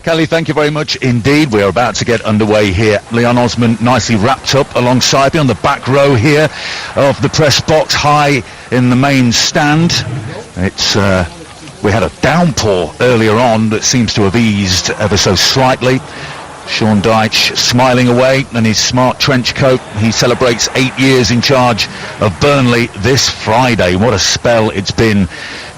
Kelly, thank you very much indeed. We're about to get underway here. Leon Osman nicely wrapped up alongside me on the back row here of the press box, high in the main stand. We had a downpour earlier on that seems to have eased ever so slightly. Sean Dyche smiling away in his smart trench coat. He celebrates 8 years in charge of Burnley this Friday. What a spell it's been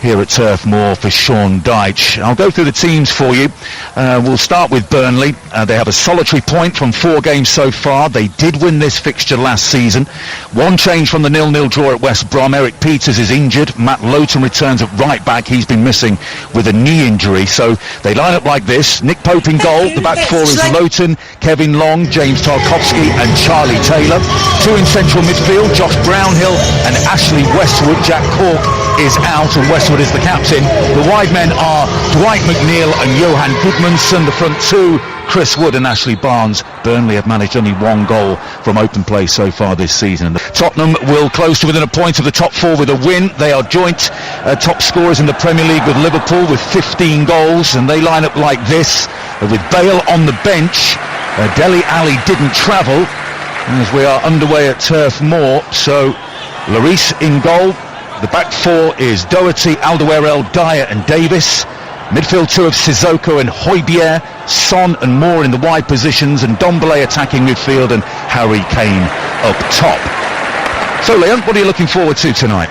here at Turf Moor for Sean Dyche. I'll go through the teams for you. We'll start with Burnley. They have a solitary point from 4 games so far. They did win this fixture last season. One change from the 0-0 draw at West Brom. Eric Peters is injured. Matt Lowton returns at right back. He's been missing with a knee injury. So they line up like this. Nick Pope in goal. The back 4 is Lowton, Kevin Long, James Tarkowski and Charlie Taylor. 2 in central midfield, Josh Brownhill and Ashley Westwood. Jack Cork is out and Westwood is the captain. The wide men are Dwight McNeil and Johan Gudmundsson. The front 2, Chris Wood and Ashley Barnes. Burnley have managed only 1 goal from open play so far this season. Tottenham will close to within a point of the top 4 with a win. They are joint top scorers in the Premier League with Liverpool with 15 goals, and they line up like this with Bale on the bench. Dele Alli didn't travel as we are underway at Turf Moor. So Lloris in goal. The back 4 is Doherty, Alderweireld, Dyer and Davis. Midfield 2 of Sissoko and Højbjerg, Son and Moore in the wide positions, and Ndombele attacking midfield and Harry Kane up top. So Leon, what are you looking forward to tonight?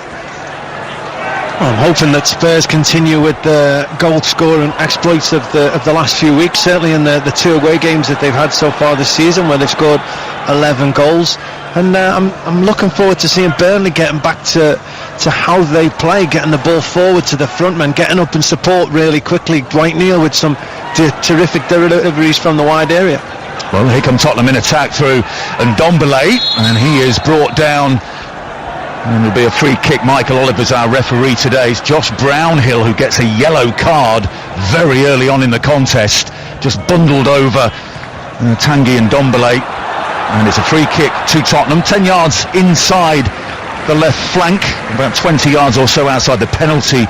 Well, I'm hoping that Spurs continue with the goal scoring exploits of the last few weeks, certainly in the 2 away games that they've had so far this season, where they've scored 11 goals. And I'm looking forward to seeing Burnley getting back to how they play, getting the ball forward to the front men, getting up and support really quickly. Dwight Neal with some terrific deliveries from the wide area. Well, here come Tottenham in attack through Ndombele, and he is brought down. And it'll be a free kick. Michael Oliver's our referee today. It's Josh Brownhill who gets a yellow card very early on in the contest. Just bundled over Tanguy and Ndombele. And it's a free kick to Tottenham. 10 yards inside the left flank. About 20 yards or so outside the penalty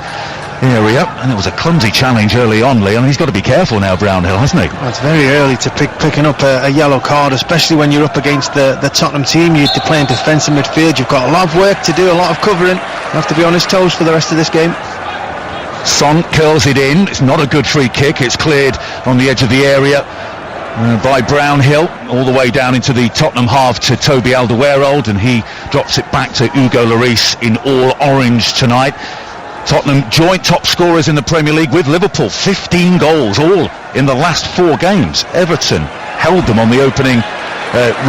area. And it was a clumsy challenge early on, Leon. He's got to be careful now, Brownhill, hasn't he? Well, it's very early to picking up a yellow card, especially when you're up against the Tottenham team. You're playing defensive midfield. You've got a lot of work to do, a lot of covering. You have to be on his toes for the rest of this game. Son curls it in. It's not a good free kick. It's cleared on the edge of the area by Brownhill, all the way down into the Tottenham half to Toby Alderweireld, and he drops it back to Hugo Lloris in all orange tonight. Tottenham joint top scorers in the Premier League with Liverpool, 15 goals, all in the last 4 games. Everton held them on the opening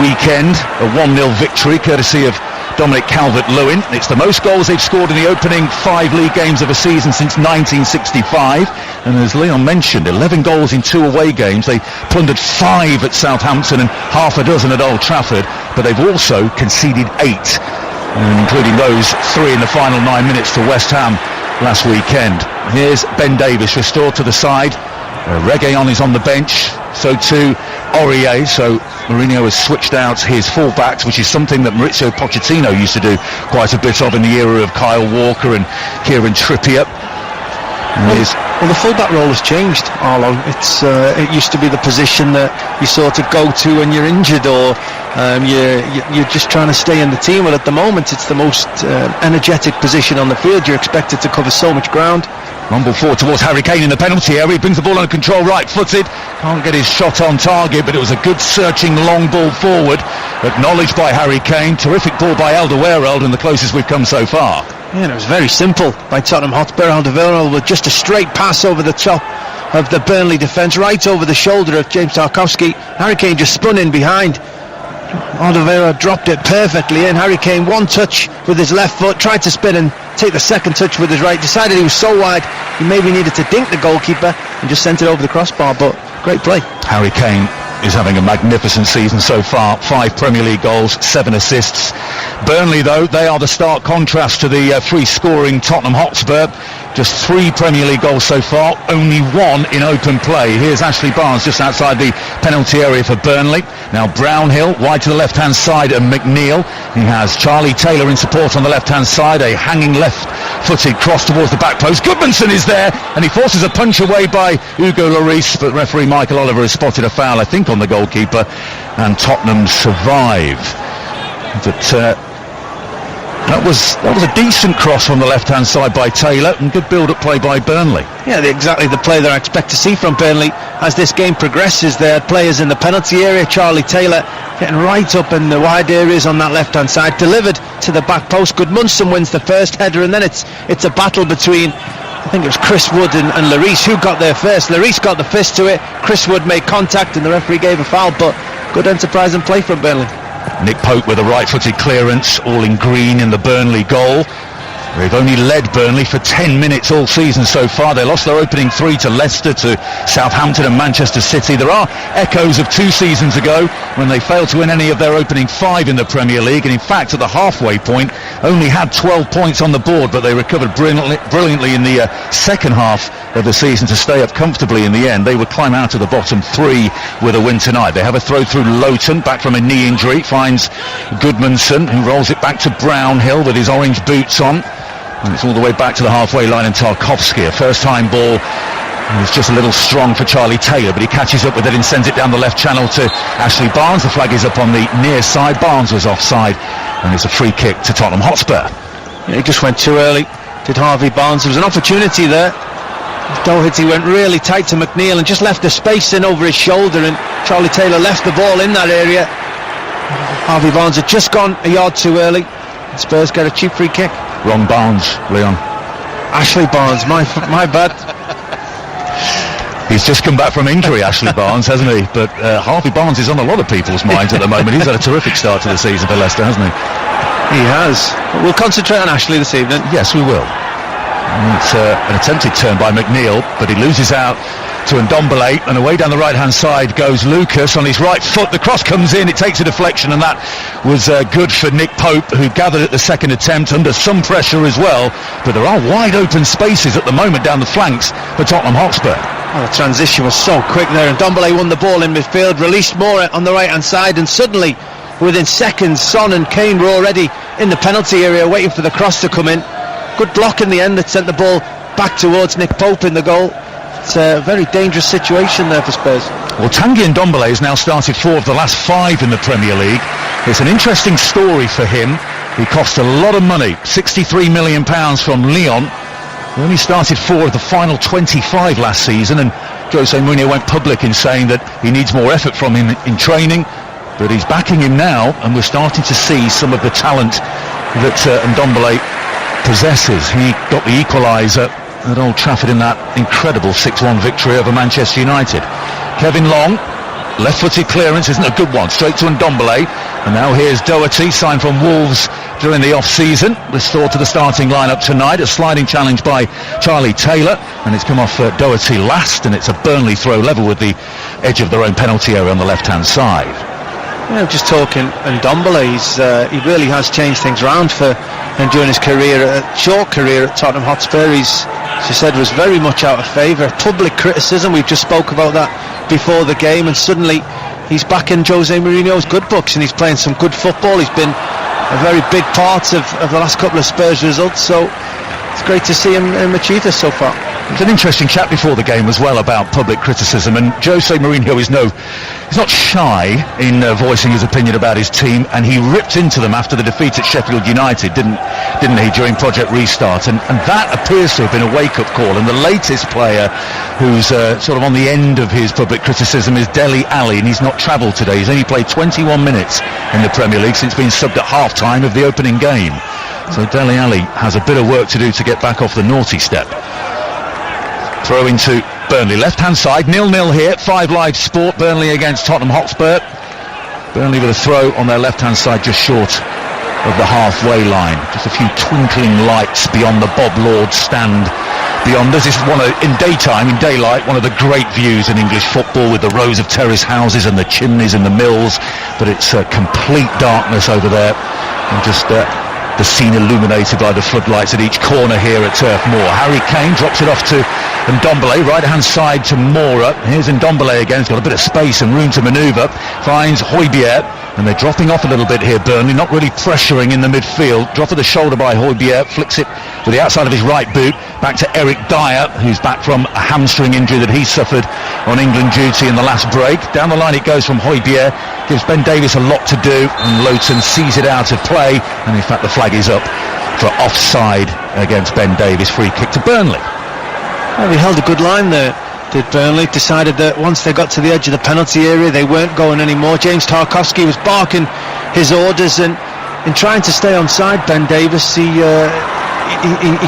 weekend, a 1-0 victory courtesy of Dominic Calvert-Lewin. It's the most goals they've scored in the opening 5 league games of a season since 1965. And as Leon mentioned, 11 goals in 2 away games. They plundered 5 at Southampton and half a dozen at Old Trafford, but they've also conceded 8, including those 3 in the final 9 minutes to West Ham last weekend. Here's Ben Davies restored to the side. Reguilon is on the bench, so too Aurier. So Mourinho has switched out his full-backs, which is something that Maurizio Pochettino used to do quite a bit of in the era of Kyle Walker and Kieran Trippier. Well, the full-back role has changed, Arlo. It used to be the position that you sort of go to when you're injured, or you're just trying to stay in the team. Well, at the moment, it's the most energetic position on the field. You're expected to cover so much ground. Rumble forward towards Harry Kane in the penalty area. He brings the ball under control, right-footed. Can't get his shot on target, but it was a good searching long ball forward. Acknowledged by Harry Kane. Terrific ball by Alderweireld, and the closest we've come so far. Yeah, it was very simple by Tottenham Hotspur. Alderweireld with just a straight pass over the top of the Burnley defence, right over the shoulder of James Tarkowski. Harry Kane just spun in behind. Alderweireld dropped it perfectly in. Harry Kane, one touch with his left foot, tried to spin and take the second touch with his right, decided he was so wide he maybe needed to dink the goalkeeper and just sent it over the crossbar, but great play. Harry Kane is having a magnificent season so far. 5 Premier League goals, 7 assists. Burnley, though, they are the stark contrast to the free-scoring Tottenham Hotspur. Just 3 Premier League goals so far, only 1 in open play. Here's Ashley Barnes just outside the penalty area for Burnley. Now Brownhill wide to the left-hand side and McNeil. He has Charlie Taylor in support on the left-hand side, a hanging left-footed cross towards the back post. Goodmanson is there, and he forces a punch away by Hugo Lloris, but referee Michael Oliver has spotted a foul, I think, on the goalkeeper, and Tottenham survive. But that was a decent cross from the left-hand side by Taylor, and good build-up play by Burnley. Yeah, exactly the play that I expect to see from Burnley as this game progresses. There are players in the penalty area. Charlie Taylor getting right up in the wide areas on that left-hand side, delivered to the back post. Goodmanson wins the first header, and then it's a battle between, I think it was Chris Wood and Lloris who got there first. Lloris got the fist to it, Chris Wood made contact, and the referee gave a foul, but good enterprise and play from Burnley. Nick Pope with a right-footed clearance, all in green in the Burnley goal. They've only led Burnley for 10 minutes all season so far. They lost their opening 3 to Leicester, to Southampton and Manchester City. There are echoes of 2 seasons ago when they failed to win any of their opening 5 in the Premier League, and in fact at the halfway point only had 12 points on the board, but they recovered brilliantly in the second half of the season to stay up comfortably in the end. They would climb out of the bottom 3 with a win tonight. They have a throw through Lowton, back from a knee injury, finds Goodmanson, who rolls it back to Brownhill with his orange boots on. And it's all the way back to the halfway line, and Tarkovsky, a first-time ball. It's just a little strong for Charlie Taylor, but he catches up with it and sends it down the left channel to Ashley Barnes. The flag is up on the near side. Barnes was offside, and it's a free kick to Tottenham Hotspur. Yeah, he just went too early, did Harvey Barnes. There was an opportunity there. Doherty went really tight to McNeil and just left the space in over his shoulder, and Charlie Taylor left the ball in that area. Harvey Barnes had just gone a yard too early, and Spurs get a cheap free kick. Wrong Barnes, Leon. Ashley Barnes, my bad. He's just come back from injury, Ashley Barnes, hasn't he? But Harvey Barnes is on a lot of people's minds at the moment. He's had a terrific start to the season for Leicester, hasn't he? He has. We'll concentrate on Ashley this evening. Yes, we will. It's an attempted turn by McNeil, but he loses out to Ndombele, and away down the right-hand side goes Lucas on his right foot. The cross comes in, it takes a deflection, and that was good for Nick Pope, who gathered at the second attempt under some pressure as well. But there are wide open spaces at the moment down the flanks for Tottenham Hotspur. Oh, the transition was so quick there, and Ndombele won the ball in midfield, released Moore on the right-hand side, and suddenly, within seconds, Son and Kane were already in the penalty area waiting for the cross to come in. Good block in the end that sent the ball back towards Nick Pope in the goal. It's a very dangerous situation there for Spurs. Well, Tanguy Ndombele has now started 4 of the last 5 in the Premier League. It's an interesting story for him. He cost a lot of money, £63 million from Lyon. He only started 4 of the final 25 last season, and Jose Mourinho went public in saying that he needs more effort from him in training, but he's backing him now, and we're starting to see some of the talent that Ndombele possesses. He got the equaliser at Old Trafford in that incredible 6-1 victory over Manchester United. Kevin Long, left-footed clearance, isn't a good one, straight to Ndombele, and now here's Doherty, signed from Wolves during the off-season, restored to the starting lineup tonight. A sliding challenge by Charlie Taylor, and it's come off Doherty last, and it's a Burnley throw level with the edge of their own penalty area on the left-hand side. Yeah, just talking Ndombele, he really has changed things around for him during his career, short career at Tottenham Hotspur. He's, as you said, was very much out of favour. Public criticism, we've just spoke about that before the game, and suddenly he's back in Jose Mourinho's good books, and he's playing some good football. He's been a very big part of the last couple of Spurs results, so it's great to see him achieve this so far. It was an interesting chat before the game as well about public criticism, and Jose Mourinho he's not shy in voicing his opinion about his team, and he ripped into them after the defeat at Sheffield United, didn't he, during Project Restart, and that appears to have been a wake-up call. And the latest player who's sort of on the end of his public criticism is Dele Alli, and he's not travelled today. He's only played 21 minutes in the Premier League since being subbed at half-time of the opening game. So Dele Alli has a bit of work to do to get back off the naughty step. Throw into Burnley, left-hand side, 0-0 here, 5 Live Sport, Burnley against Tottenham Hotspur. Burnley with a throw on their left-hand side just short of the halfway line. Just a few twinkling lights beyond the Bob Lord stand beyond us. This is in daylight, one of the great views in English football, with the rows of terrace houses and the chimneys and the mills, but it's complete darkness over there, and just the scene illuminated by the floodlights at each corner here at Turf Moor. Harry Kane drops it off to Ndombele, right hand side to Mora. Here's Ndombele again, he's got a bit of space and room to manoeuvre, finds Højbjerg, and they're dropping off a little bit here, Burnley, not really pressuring in the midfield. Drop of the shoulder by Højbjerg, flicks it with the outside of his right boot, back to Eric Dyer, who's back from a hamstring injury that he suffered on England duty in the last break. Down the line it goes from Højbjerg, gives Ben Davies a lot to do, and Lowton sees it out of play, and in fact the flag is up for offside against Ben Davies. Free kick to Burnley. Well, they held a good line there, did Burnley. Decided that once they got to the edge of the penalty area they weren't going anymore. James Tarkowski was barking his orders, and in trying to stay onside Ben Davies, he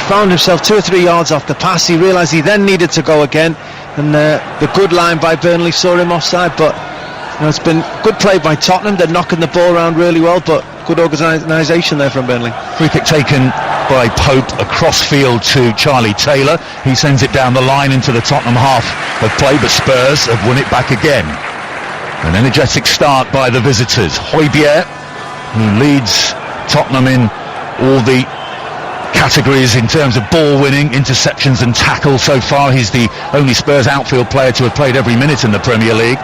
found himself 2 or 3 yards off the pass. He realised he then needed to go again, and the good line by Burnley saw him offside. But it's been good play by Tottenham. They're knocking the ball around really well, but good organisation there from Burnley. Free kick taken by Pope across field to Charlie Taylor. He sends it down the line into the Tottenham half of play, but Spurs have won it back again. An energetic start by the visitors. Højbjerg, who leads Tottenham in all the categories in terms of ball winning, interceptions and tackles so far. He's the only Spurs outfield player to have played every minute in the Premier League.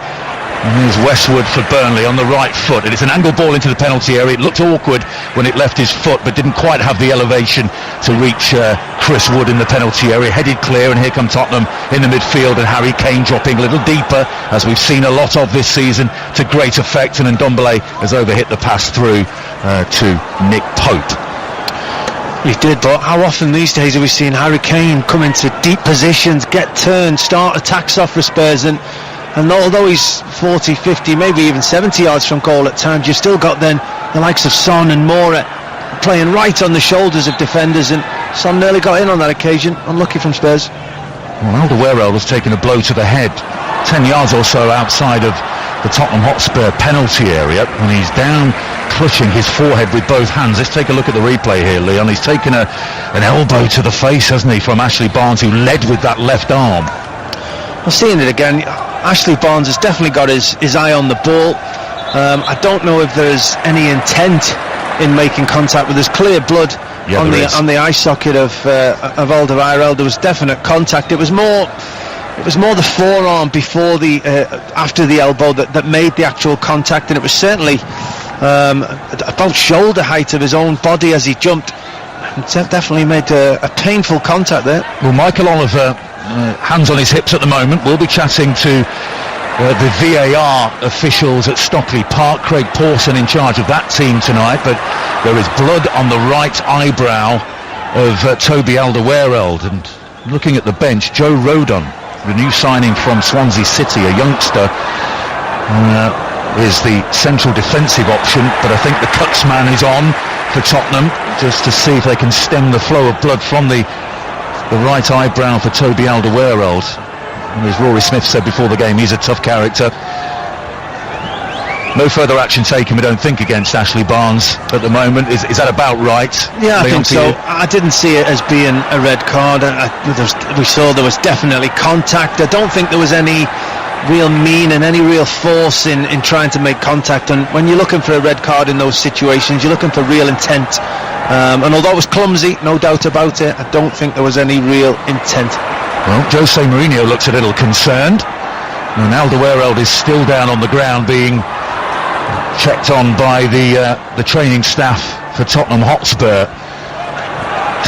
And here's Westwood for Burnley on the right foot, and it's an angle ball into the penalty area. It looked awkward when it left his foot, but didn't quite have the elevation to reach Chris Wood in the penalty area. Headed clear, and here come Tottenham in the midfield, and Harry Kane dropping a little deeper, as we've seen a lot of this season, to great effect, and Ndombele has overhit the pass through to Nick Pope. He did, but how often these days are we seeing Harry Kane come into deep positions, get turned, start attacks off for Spurs, and although he's 40, 50, maybe even 70 yards from goal at times, you've still got then the likes of Son and Mora playing right on the shoulders of defenders, and Son nearly got in on that occasion. Unlucky from Spurs. Well, Alderweireld was taking a blow to the head 10 yards or so outside of the Tottenham Hotspur penalty area, and he's down clutching his forehead with both hands. Let's take a look at the replay here, Leon. He's taken an elbow to the face, hasn't he, from Ashley Barnes, who led with that left arm. Well, seeing it again, Ashley Barnes has definitely got his eye on the ball. I don't know if there's any intent in making contact, but there's clear blood on the eye socket of Alderweireld. There was definite contact. It was more the forearm before after the elbow that made the actual contact, and it was certainly about shoulder height of his own body as he jumped. It definitely made a painful contact there. Well, Michael Oliver, hands on his hips at the moment. We'll be chatting to the VAR officials at Stockley Park. Craig Pawson in charge of that team tonight, but there is blood on the right eyebrow of Toby Alderweireld. And looking at the bench, Joe Rodon, the new signing from Swansea City, a youngster, is the central defensive option, but I think the cuts man is on for Tottenham, just to see if they can stem the flow of blood from the right eyebrow for Toby Alderweireld. And as Rory Smith said before the game, he's a tough character. No further action taken, we don't think, against Ashley Barnes at the moment. Is that about right? Yeah, I think so. I didn't see it as being a red card. We saw there was definitely contact. I don't think there was any real mean and any real force in trying to make contact. And when you're looking for a red card in those situations, you're looking for real intent. And although it was clumsy, no doubt about it, I don't think there was any real intent. Well, Jose Mourinho looks a little concerned, and Alderweireld is still down on the ground being checked on by the training staff for Tottenham Hotspur.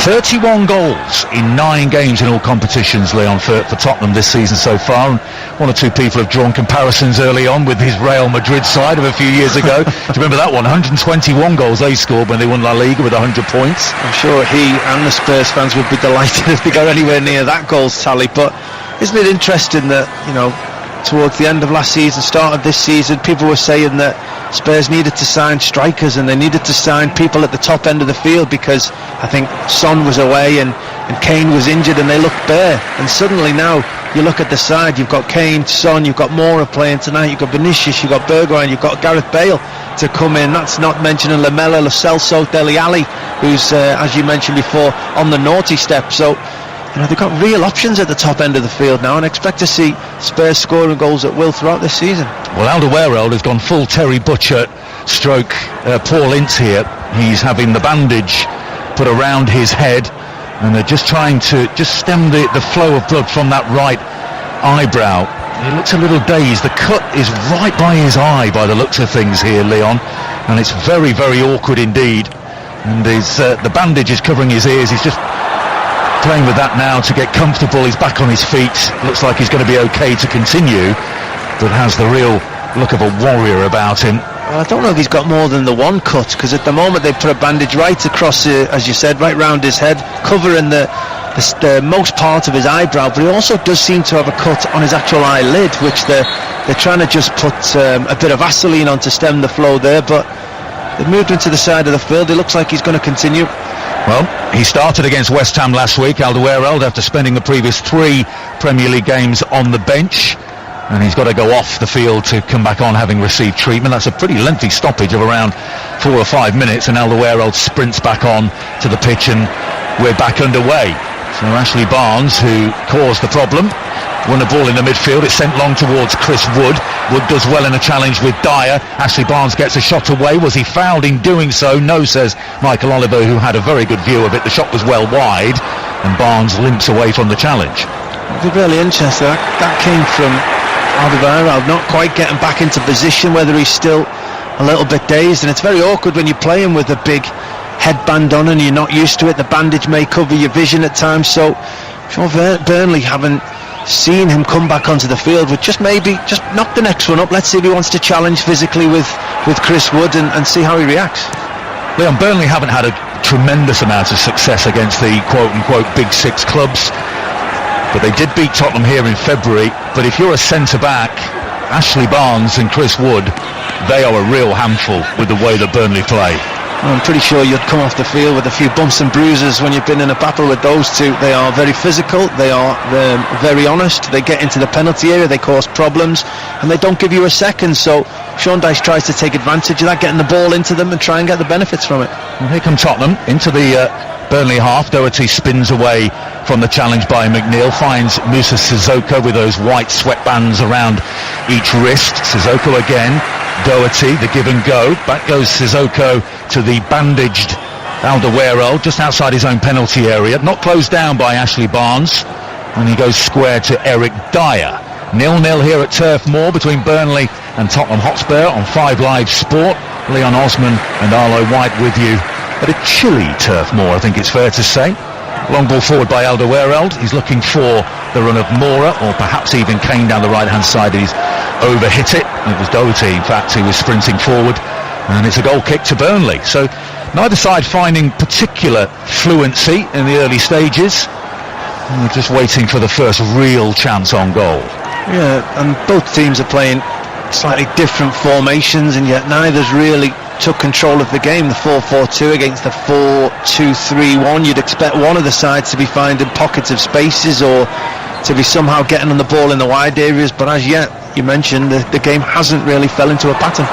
31 goals in 9 games in all competitions, Leon, for Tottenham this season so far. And one or two people have drawn comparisons early on with his Real Madrid side of a few years ago. Do you remember that one? 121 goals they scored when they won La Liga with 100 points. I'm sure he and the Spurs fans would be delighted if they got anywhere near that goals tally. But isn't it interesting that, towards the end of last season, start of this season, people were saying that Spurs needed to sign strikers and they needed to sign people at the top end of the field, because I think Son was away and Kane was injured and they looked bare. And suddenly now you look at the side, you've got Kane, Son, you've got Mora playing tonight, you've got Vinicius, you've got Bergwijn, you've got Gareth Bale to come in. That's not mentioning Lamela, Lo Celso, Dele Alli, who's, as you mentioned before, on the naughty step. So they've got real options at the top end of the field now, and expect to see Spurs scoring goals at will throughout this season. Well, Alderweireld has gone full Terry Butcher stroke Paul Ince here. He's having the bandage put around his head, and they're just trying to stem the flow of blood from that right eyebrow. He looks a little dazed. The cut is right by his eye by the looks of things here, Leon, and it's very, very awkward indeed. And the bandage is covering his ears. He's just playing with that now to get comfortable. He's back on his feet. Looks like he's going to be okay to continue, but has the real look of a warrior about him. Well, I don't know if he's got more than the one cut, because at the moment they put a bandage right across, as you said, right round his head, covering the most part of his eyebrow, but he also does seem to have a cut on his actual eyelid, which they're trying to just put a bit of Vaseline on to stem the flow there, but they've moved him to the side of the field. It looks like he's going to continue. Well, he started against West Ham last week, Alderweireld, after spending the previous 3 Premier League games on the bench, and he's got to go off the field to come back on having received treatment. That's a pretty lengthy stoppage of around 4 or 5 minutes, and Alderweireld sprints back on to the pitch, and we're back underway. So Ashley Barnes, who caused the problem, won the ball in the midfield. It's sent long towards Chris Wood. Wood does well in a challenge with Dyer. Ashley Barnes gets a shot away. Was he fouled in doing so? No, says Michael Oliver, who had a very good view of it. The shot was well wide, and Barnes limps away from the challenge. It'll be really interesting. That came from Alderweireld not quite getting back into position, whether he's still a little bit dazed, and it's very awkward when you play him with a big headband on and you're not used to it. The bandage may cover your vision at times, so I'm sure Burnley haven't seen him come back onto the field, with just knock the next one up. Let's see if he wants to challenge physically with Chris Wood and see how he reacts. Leon, Burnley haven't had a tremendous amount of success against the quote-unquote Big Six clubs, but they did beat Tottenham here in February. But if you're a centre-back, Ashley Barnes and Chris Wood, they are a real handful with the way that Burnley play. I'm pretty sure you'd come off the field with a few bumps and bruises when you've been in a battle with those two. They are very physical, they're very honest, they get into the penalty area, they cause problems, and they don't give you a second. So Sean Dyche tries to take advantage of that, getting the ball into them and try and get the benefits from it. And here come Tottenham into the Burnley half. Doherty spins away from the challenge by McNeil, finds Musa Sissoko with those white sweatbands around each wrist. Sissoko again, Doherty, the give and go. Back goes Sissoko to the bandaged Alderweireld, just outside his own penalty area. Not closed down by Ashley Barnes, and he goes square to Eric Dyer. 0-0 here at Turf Moor between Burnley and Tottenham Hotspur on 5 Live Sport. Leon Osman and Arlo White with you at a chilly Turf Moor, I think it's fair to say. Long ball forward by Alderweireld. He's looking for the run of Mora, or perhaps even Kane down the right-hand side. He's overhit it. It was Doherty, in fact, who was sprinting forward. And it's a goal kick to Burnley. So neither side finding particular fluency in the early stages. And we're just waiting for the first real chance on goal. Yeah, and both teams are playing slightly different formations, and yet neither's really took control of the game. The 4-4-2 against the 4-2-3-1. You'd expect one of the sides to be finding pockets of spaces or to be somehow getting on the ball in the wide areas, but as yet, you mentioned, the game hasn't really fell into a pattern.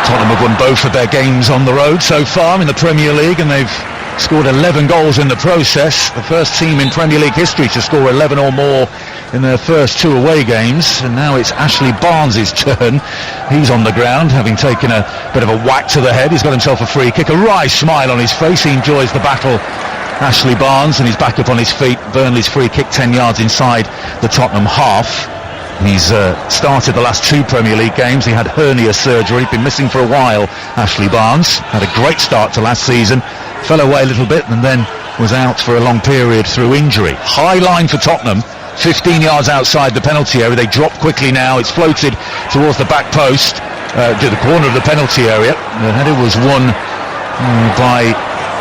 Tottenham have won both of their games on the road so far in the Premier League, and they've scored 11 goals in the process. The first team in Premier League history to score 11 or more in their first 2 away games. And now it's Ashley Barnes' turn. He's on the ground, having taken a bit of a whack to the head. He's got himself a free kick, a wry smile on his face. He enjoys the battle, Ashley Barnes, and he's back up on his feet. Burnley's free kick 10 yards inside the Tottenham half. He's started the last 2 Premier League games. He had hernia surgery, been missing for a while. Ashley Barnes had a great start to last season, fell away a little bit and then was out for a long period through injury. High line for Tottenham, 15 yards outside the penalty area. They drop quickly now. It's floated towards the back post, to the corner of the penalty area. The header was won by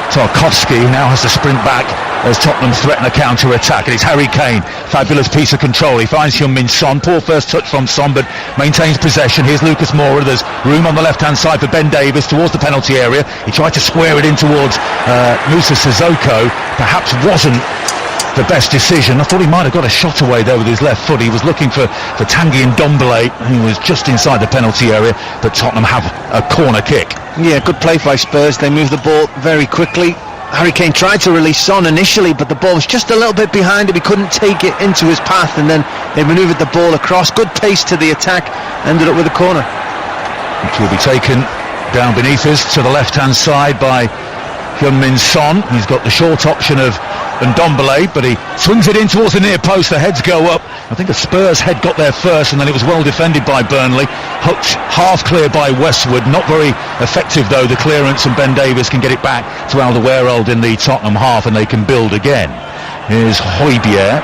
Tarkowski, who now has to sprint back as Tottenham threaten a counter-attack. And it's Harry Kane, fabulous piece of control. He finds Heung-min Son, poor first touch from Son, but maintains possession. Here's Lucas Moura. There's room on the left-hand side for Ben Davies towards the penalty area. He tried to square it in towards Musa Sissoko. Perhaps wasn't the best decision. I thought he might have got a shot away there with his left foot. He was looking for Tanguy Ndombele, who was just inside the penalty area, but Tottenham have a corner kick. Yeah, good play by Spurs. They move the ball very quickly. Harry Kane tried to release Son initially, but the ball was just a little bit behind him. He couldn't take it into his path, and then they manoeuvred the ball across. Good pace to the attack, ended up with a corner. Which will be taken down beneath us to the left-hand side by Heung-min Son. He's got the short option of Ndombele, but he swings it in towards the near post. The heads go up. I think a Spurs head got there first, and then it was well defended by Burnley. Hooked half clear by Westwood. Not very effective though, the clearance, and Ben Davies can get it back to Alderweireld in the Tottenham half, and they can build again. Here's Højbjerg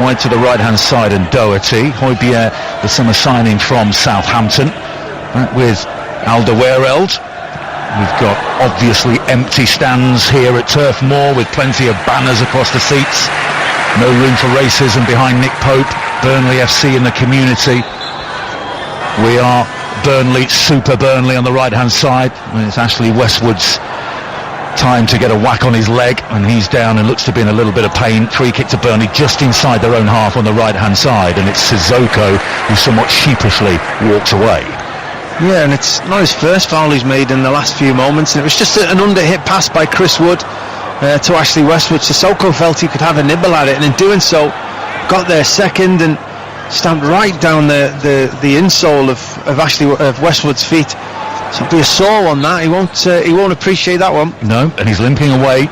wide to the right-hand side, and Doherty. Højbjerg, the summer signing from Southampton, with Alderweireld. We've got obviously empty stands here at Turf Moor with plenty of banners across the seats. No room for racism behind Nick Pope. Burnley FC in the community. We are Burnley, Super Burnley on the right-hand side. It's Ashley Westwood's time to get a whack on his leg, and he's down and looks to be in a little bit of pain. Free kick to Burnley just inside their own half on the right-hand side, and it's Sissoko who somewhat sheepishly walks away. Yeah, and it's not his first foul he's made in the last few moments, and it was just an under-hit pass by Chris Wood to Ashley Westwood. Sissoko felt he could have a nibble at it, and in doing so got there second and stamped right down the insole of Westwood's feet. So it'll be a sore on that. He won't appreciate that one. No, and he's limping away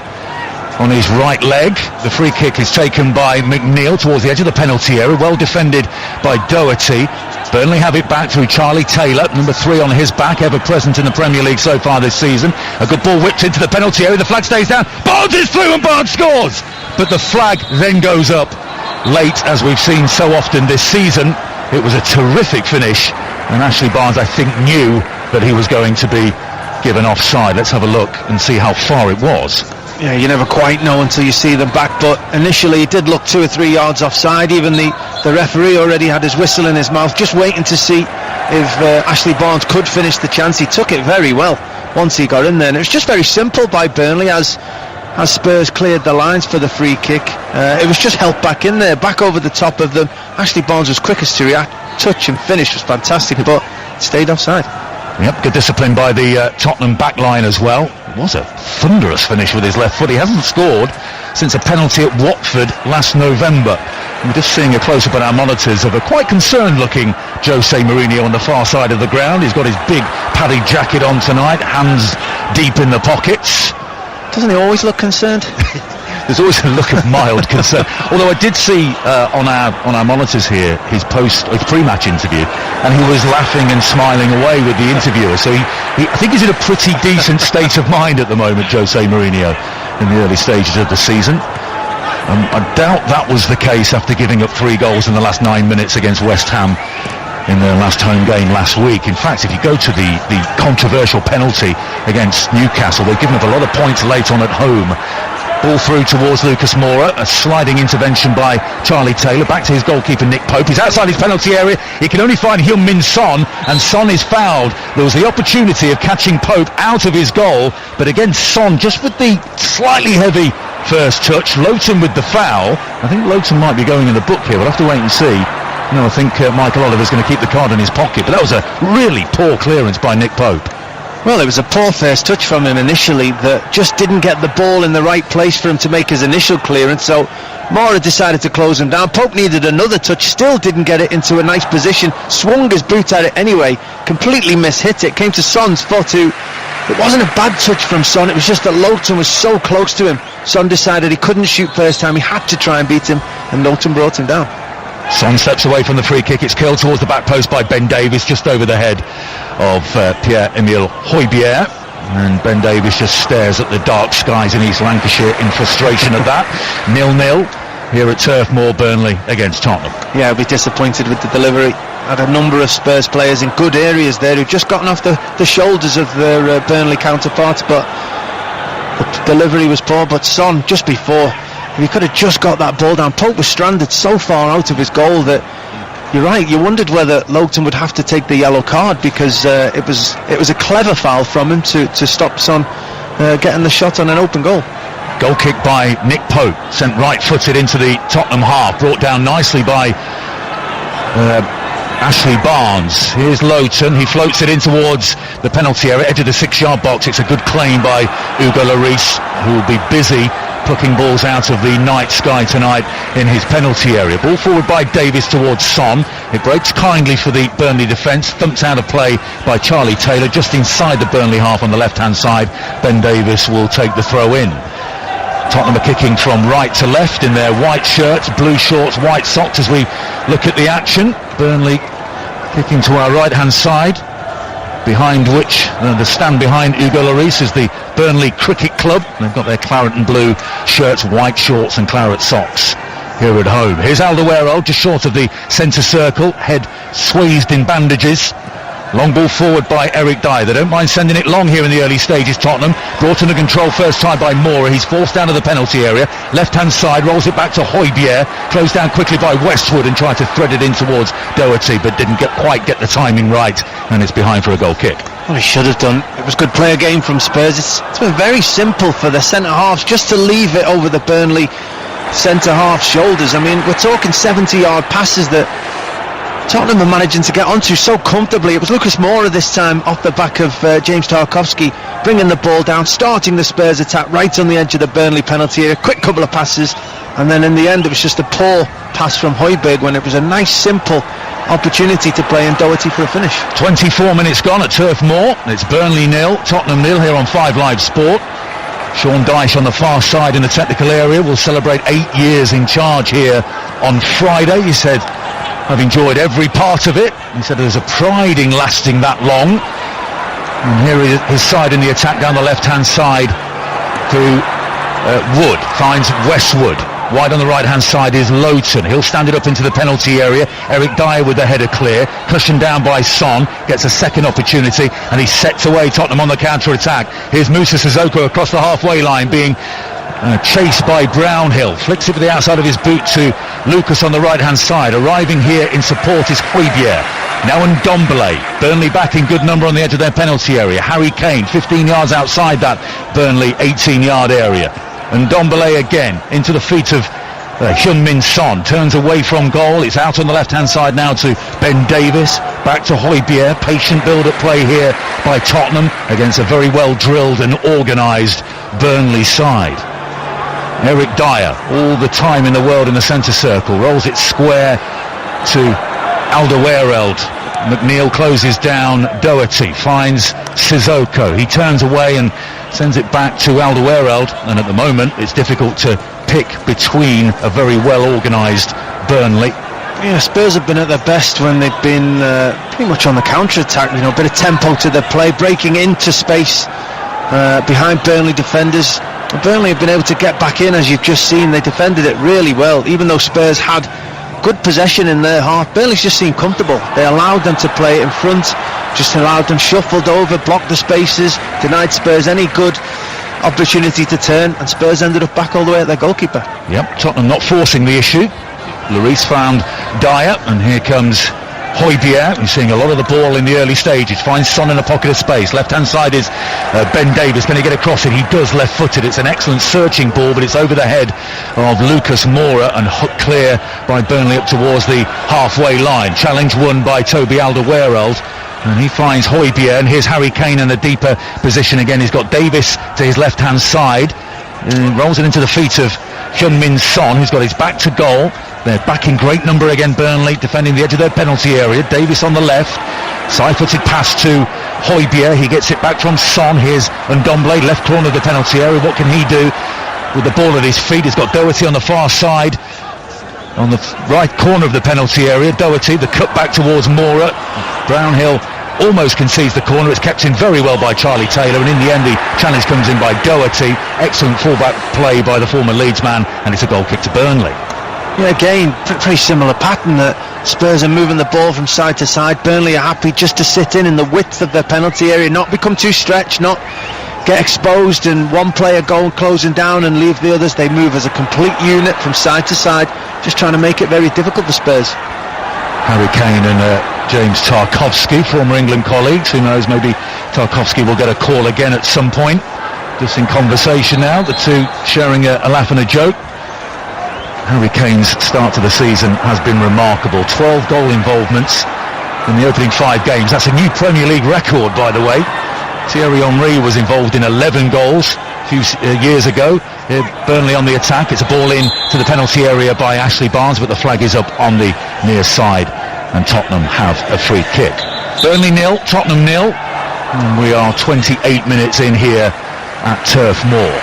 on his right leg. The free kick is taken by McNeil towards the edge of the penalty area, well defended by Doherty. Burnley have it back through Charlie Taylor, number 3 on his back, ever present in the Premier League so far this season. A good ball whipped into the penalty area, the flag stays down, Barnes is through and Barnes scores! But the flag then goes up late, as we've seen so often this season. It was a terrific finish, and Ashley Barnes, I think, knew that he was going to be given offside. Let's have a look and see how far it was. Yeah, you never quite know until you see them back, but initially it did look 2 or 3 yards offside. Even the referee already had his whistle in his mouth, just waiting to see if Ashley Barnes could finish the chance. He took it very well once he got in there, and it was just very simple by Burnley as Spurs cleared the lines for the free kick. It was just helped back in there, back over the top of them. Ashley Barnes was quickest to react. Touch and finish was fantastic, but it stayed offside. Yep, good discipline by the Tottenham backline as well. It was a thunderous finish with his left foot. He hasn't scored since a penalty at Watford last November. We're just seeing a close-up on our monitors of a quite concerned-looking Jose Mourinho on the far side of the ground. He's got his big padded jacket on tonight, hands deep in the pockets. Doesn't he always look concerned? There's always a look of mild concern. Although I did see on our monitors here his pre-match interview, and he was laughing and smiling away with the interviewer. So I think he's in a pretty decent state of mind at the moment, Jose Mourinho, in the early stages of the season. I doubt that was the case after giving up 3 goals in the last 9 minutes against West Ham in their last home game last week. In fact, if you go to the controversial penalty against Newcastle, they've given up a lot of points late on at home. Ball through towards Lucas Moura, a sliding intervention by Charlie Taylor, back to his goalkeeper Nick Pope. He's outside his penalty area, he can only find Heung-min Son, and Son is fouled. There was the opportunity of catching Pope out of his goal, but again Son just with the slightly heavy first touch. Lowton with the foul. I think Lowton might be going in the book here, we'll have to wait and see. No, I think Michael Oliver's going to keep the card in his pocket, but that was a really poor clearance by Nick Pope. Well, it was a poor first touch from him initially that just didn't get the ball in the right place for him to make his initial clearance, so Moura decided to close him down. Pope needed another touch, still didn't get it into a nice position, swung his boot at it anyway, completely mishit it, came to Son's foot, who, it wasn't a bad touch from Son, it was just that Lowton was so close to him. Son decided he couldn't shoot first time, he had to try and beat him, and Lowton brought him down. Son steps away from the free kick, it's curled towards the back post by Ben Davies, just over the head of Pierre-Emile Højbjerg, and Ben Davies just stares at the dark skies in East Lancashire in frustration at that. 0-0 here at Turf Moor, Burnley against Tottenham. Yeah, I'll be disappointed with the delivery. Had a number of Spurs players in good areas there who've just gotten off the shoulders of their Burnley counterparts, but the delivery was poor. But Son, just before, if he could have just got that ball down. Pope was stranded so far out of his goal that, you're right, you wondered whether Lowton would have to take the yellow card, because it was a clever foul from him to stop Son getting the shot on an open goal. Goal kick by Nick Pope, sent right-footed into the Tottenham half, brought down nicely by Ashley Barnes. Here's Lowton. He floats it in towards the penalty area, edge of the 6-yard box. It's a good claim by Hugo Lloris, who will be busy plucking balls out of the night sky tonight in his penalty area. Ball forward by Davis towards Son. It breaks kindly for the Burnley defence. Thumped out of play by Charlie Taylor just inside the Burnley half on the left-hand side. Ben Davis will take the throw in. Tottenham are kicking from right to left in their white shirts, blue shorts, white socks as we look at the action. Burnley kicking to our right-hand side, behind which the stand behind Hugo Lloris is the Burnley Cricket Club. They've got their claret and blue shirts, white shorts and claret socks here at home. Here's Alderweireld just short of the centre circle, head swathed in bandages. Long ball forward by Eric Dyer. They don't mind sending it long here in the early stages, Tottenham. Brought under control first time by Moura. He's forced down to the penalty area. Left-hand side, rolls it back to Højbjerg. Closed down quickly by Westwood and tried to thread it in towards Doherty, but didn't quite get the timing right. And it's behind for a goal kick. Well, he should have done. It was good player game from Spurs. It's been very simple for the centre-halves just to leave it over the Burnley centre-half shoulders. I mean, we're talking 70-yard passes that Tottenham are managing to get onto so comfortably. It was Lucas Moura this time off the back of James Tarkowski bringing the ball down, starting the Spurs attack right on the edge of the Burnley penalty area. Quick couple of passes, and then in the end it was just a poor pass from Højbjerg when it was a nice simple opportunity to play in Doherty for a finish. 24 minutes gone at Turf Moor. It's Burnley 0, Tottenham 0 here on 5 Live Sport. Sean Dyche on the far side in the technical area will celebrate 8 years in charge here on Friday. He said, I've enjoyed every part of it. He said there's a pride in lasting that long. And here is his side in the attack down the left-hand side through Wood. Finds Westwood. Wide on the right-hand side is Lowton. He'll stand it up into the penalty area. Eric Dyer with the header clear. Cushioned down by Son. Gets a second opportunity and he sets away Tottenham on the counter-attack. Here's Moussa Sissoko across the halfway line being chased by Brownhill. Flicks it to the outside of his boot to Lucas on the right-hand side. Arriving here in support is Højbjerg. Now Ndombele. Burnley back in good number on the edge of their penalty area. Harry Kane 15 yards outside that Burnley 18-yard area. Ndombele again into the feet of Heung-min Son. Turns away from goal. It's out on the left-hand side now to Ben Davis. Back to Højbjerg. Patient build-up play here by Tottenham against a very well-drilled and organised Burnley side. Eric Dyer, all the time in the world in the centre circle, rolls it square to Alderweireld. McNeil closes down Doherty, finds Sissoko. He turns away and sends it back to Alderweireld, and at the moment it's difficult to pick between a very well organised Burnley. Yeah, Spurs have been at their best when they've been pretty much on the counter-attack, a bit of tempo to their play, breaking into space behind Burnley defenders. Burnley have been able to get back in, as you've just seen. They defended it really well, even though Spurs had good possession in their half. Burnley's just seemed comfortable. They allowed them to play in front, just allowed them shuffled over, blocked the spaces, denied Spurs any good opportunity to turn, and Spurs ended up back all the way at their goalkeeper. Yep, Tottenham not forcing the issue. Lloris found Dyer, and here comes Højbjerg. He's seeing a lot of the ball in the early stages. Finds Son in a pocket of space. Left-hand side is Ben Davis. Can he get across it? He does, left-footed. It's an excellent searching ball, but it's over the head of Lucas Moura and hooked clear by Burnley up towards the halfway line. Challenge won by Toby Alderweireld. And he finds Højbjerg, and here's Harry Kane in the deeper position again. He's got Davis to his left-hand side. Rolls it into the feet of Heung-min Son, who's got his back to goal. They're back in great number again, Burnley, defending the edge of their penalty area. Davis on the left. Side-footed pass to Højbjerg. He gets it back from Son. Here's Ndombele, left corner of the penalty area. What can he do with the ball at his feet? He's got Doherty on the far side. On the right corner of the penalty area, Doherty, the cut back towards Moura. Brownhill almost concedes the corner. It's kept in very well by Charlie Taylor, and in the end the challenge comes in by Doherty. Excellent fullback play by the former Leeds man, and it's a goal kick to Burnley. Yeah, again, pretty similar pattern that Spurs are moving the ball from side to side. Burnley are happy just to sit in the width of their penalty area, not become too stretched, not get exposed and one player go closing down and leave the others. They move as a complete unit from side to side, just trying to make it very difficult for Spurs. Harry Kane and James Tarkowski, former England colleagues. Who knows, maybe Tarkowski will get a call again at some point. Just in conversation now, the two sharing a laugh and a joke. Harry Kane's start to the season has been remarkable. 12 goal involvements in the opening 5 games. That's a new Premier League record, by the way. Thierry Henry was involved in 11 goals a few years ago. Burnley on the attack. It's a ball in to the penalty area by Ashley Barnes, but the flag is up on the near side, and Tottenham have a free kick. Burnley 0, Tottenham 0. And we are 28 minutes in here at Turf Moor.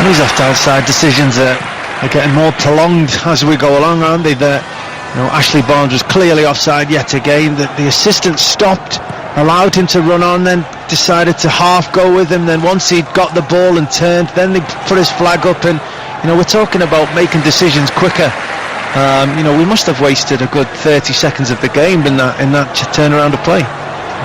These outside decisions are getting more prolonged as we go along, aren't they? Ashley Barnes was clearly offside yet again. The assistant stopped, allowed him to run on, then decided to half go with him. Then once he'd got the ball and turned, then they put his flag up. And we're talking about making decisions quicker. We must have wasted a good 30 seconds of the game in that turnaround of play.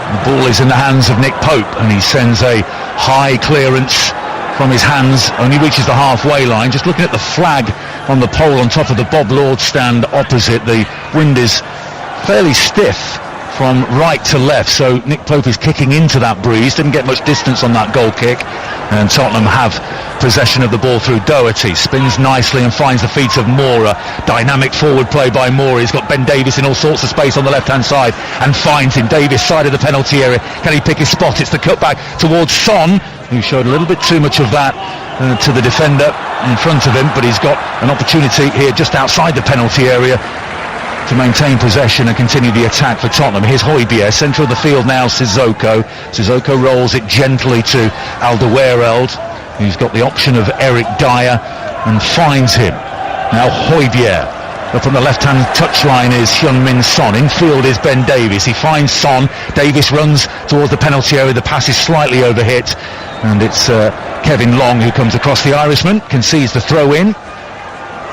The ball is in the hands of Nick Pope, and he sends a high clearance from his hands, only reaches the halfway line. Just looking at the flag on the pole on top of the Bob Lord stand opposite, the wind is fairly stiff from right to left, so Nick Pope is kicking into that breeze. Didn't get much distance on that goal kick, and Tottenham have possession of the ball through Doherty. Spins nicely and finds the feet of Moura. Dynamic forward play by Moura. He's got Ben Davies in all sorts of space on the left hand side and finds him. Davies side of the penalty area. Can he pick his spot? It's the cutback towards Son, who showed a little bit too much of that to the defender in front of him, but he's got an opportunity here just outside the penalty area to maintain possession and continue the attack for Tottenham. Here's Højbjerg, centre of the field now, Sissoko. Sissoko rolls it gently to Alderweireld, who's got the option of Eric Dyer, and finds him. Now Højbjerg. Up on the left-hand touchline is Heung-min Son. Infield is Ben Davies. He finds Son. Davies runs towards the penalty area. The pass is slightly overhit, and it's Kevin Long who comes across. The Irishman concedes the throw-in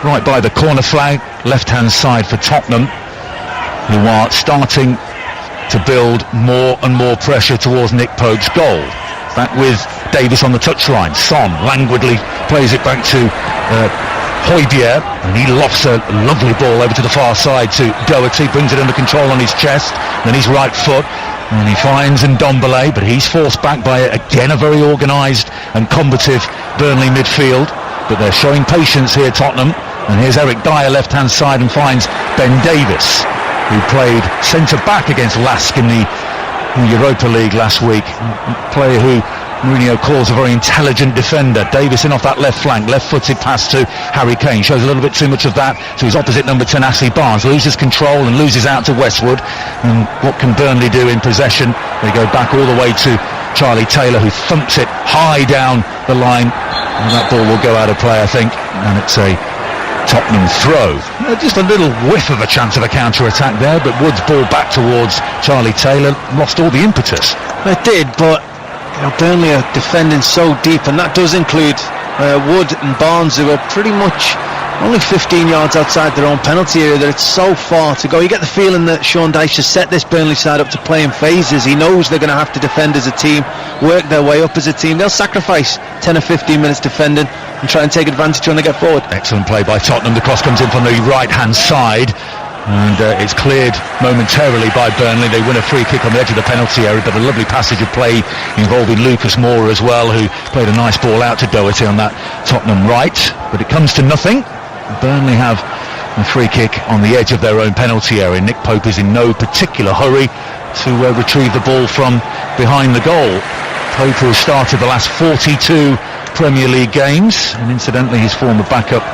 right by the corner flag, left-hand side for Tottenham, who are starting to build more and more pressure towards Nick Pope's goal. Back with Davies on the touchline. Son languidly plays it back to Højbjerg, and he lofts a lovely ball over to the far side to Doherty, brings it under control on his chest, then his right foot, and he finds Ndombele, but he's forced back by, again, a very organised and combative Burnley midfield. But they're showing patience here, Tottenham. And here's Eric Dyer left-hand side and finds Ben Davies, who played centre-back against Lask in the Europa League last week. A player who Mourinho calls a very intelligent defender. Davies in off that left flank, left-footed pass to Harry Kane. Shows a little bit too much of that to his opposite number 10, Ashley Barnes. Loses control and loses out to Westwood. And what can Burnley do in possession? They go back all the way to Charlie Taylor, who thumps it high down the line. And that ball will go out of play, I think. And it's a Tottenham throw. Just a little whiff of a chance of a counter-attack there, but Wood's ball back towards Charlie Taylor lost all the impetus. It did, but Burnley are defending so deep, and that does include Wood and Barnes, who are pretty much only 15 yards outside their own penalty area. That it's so far to go. You get the feeling that Sean Dyche has set this Burnley side up to play in phases. He knows they're going to have to defend as a team, work their way up as a team. They'll sacrifice 10 or 15 minutes defending and try and take advantage when they get forward. Excellent play by Tottenham. The cross comes in from the right-hand side, and it's cleared momentarily by Burnley. They win a free kick on the edge of the penalty area, but a lovely passage of play involving Lucas Moura as well, who played a nice ball out to Doherty on that Tottenham right, but it comes to nothing. Burnley have a free kick on the edge of their own penalty area. Nick Pope is in no particular hurry to retrieve the ball from behind the goal. Pope, who has started the last 42 Premier League games, and incidentally his former backup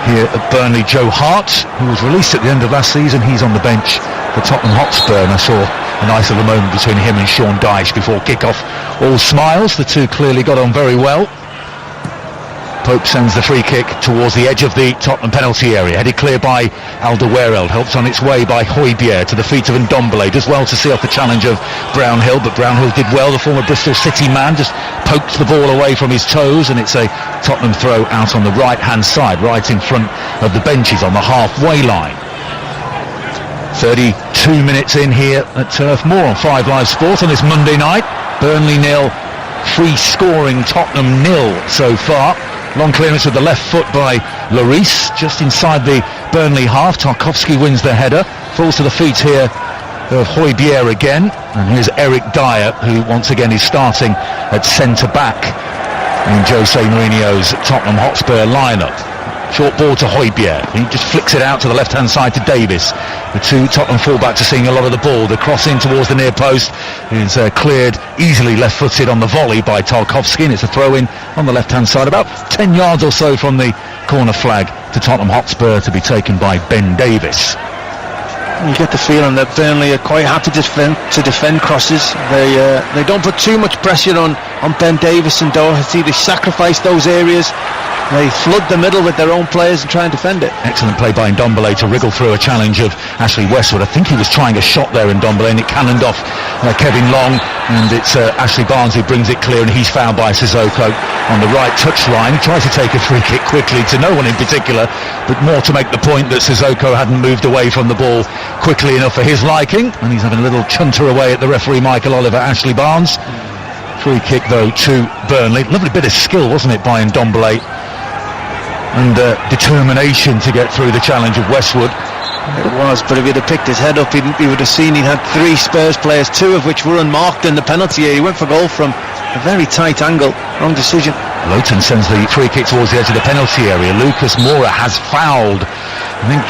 here at Burnley, Joe Hart, who was released at the end of last season, he's on the bench for Tottenham Hotspur, and I saw a nice little moment between him and Sean Dyche before kick-off. All smiles, the two clearly got on very well. Pope sends the free kick towards the edge of the Tottenham penalty area, headed clear by Alderweireld, helped on its way by Højbjerg to the feet of Ndombele. Does well to see off the challenge of Brownhill, but Brownhill did well. The former Bristol City man just pokes the ball away from his toes, and it's a Tottenham throw out on the right-hand side, right in front of the benches on the halfway line. 32 minutes in here at Turf Moor on 5 Live Sport on this Monday night. Burnley 0, free-scoring Tottenham 0 so far. Long clearance with the left foot by Lloris, just inside the Burnley half. Tarkowski wins the header, falls to the feet here of Højbjerg again, and here's Eric Dyer, who once again is starting at centre-back in Jose Mourinho's Tottenham Hotspur lineup. Short ball to Højbjerg. He just flicks it out to the left-hand side to Davis. The two Tottenham fullbacks are seeing a lot of the ball. The cross in towards the near post is cleared easily left-footed on the volley by Tarkowski, and it's a throw-in on the left-hand side, about 10 yards or so from the corner flag to Tottenham Hotspur, to be taken by Ben Davis. You get the feeling that Burnley are quite happy to defend crosses. They don't put too much pressure on Ben Davis and Doherty. They sacrifice those areas. They flood the middle with their own players and try and defend it. Excellent play by Ndombele to wriggle through a challenge of Ashley Westwood. I think he was trying a shot there, Ndombele, and it cannoned off Kevin Long, and it's Ashley Barnes who brings it clear, and he's fouled by Sissoko on the right touchline. He tries to take a free kick quickly to no one in particular, but more to make the point that Sissoko hadn't moved away from the ball quickly enough for his liking, and he's having a little chunter away at the referee Michael Oliver. Ashley Barnes. Free kick though to Burnley. Lovely bit of skill, wasn't it, by Ndombele, and determination to get through the challenge of Westwood. It was, but if he'd have picked his head up, he would have seen he had three Spurs players, two of which were unmarked in the penalty area. He went for goal from a very tight angle. Wrong decision. Lowton sends the free kick towards the edge of the penalty area. Lucas Moura has fouled, I think,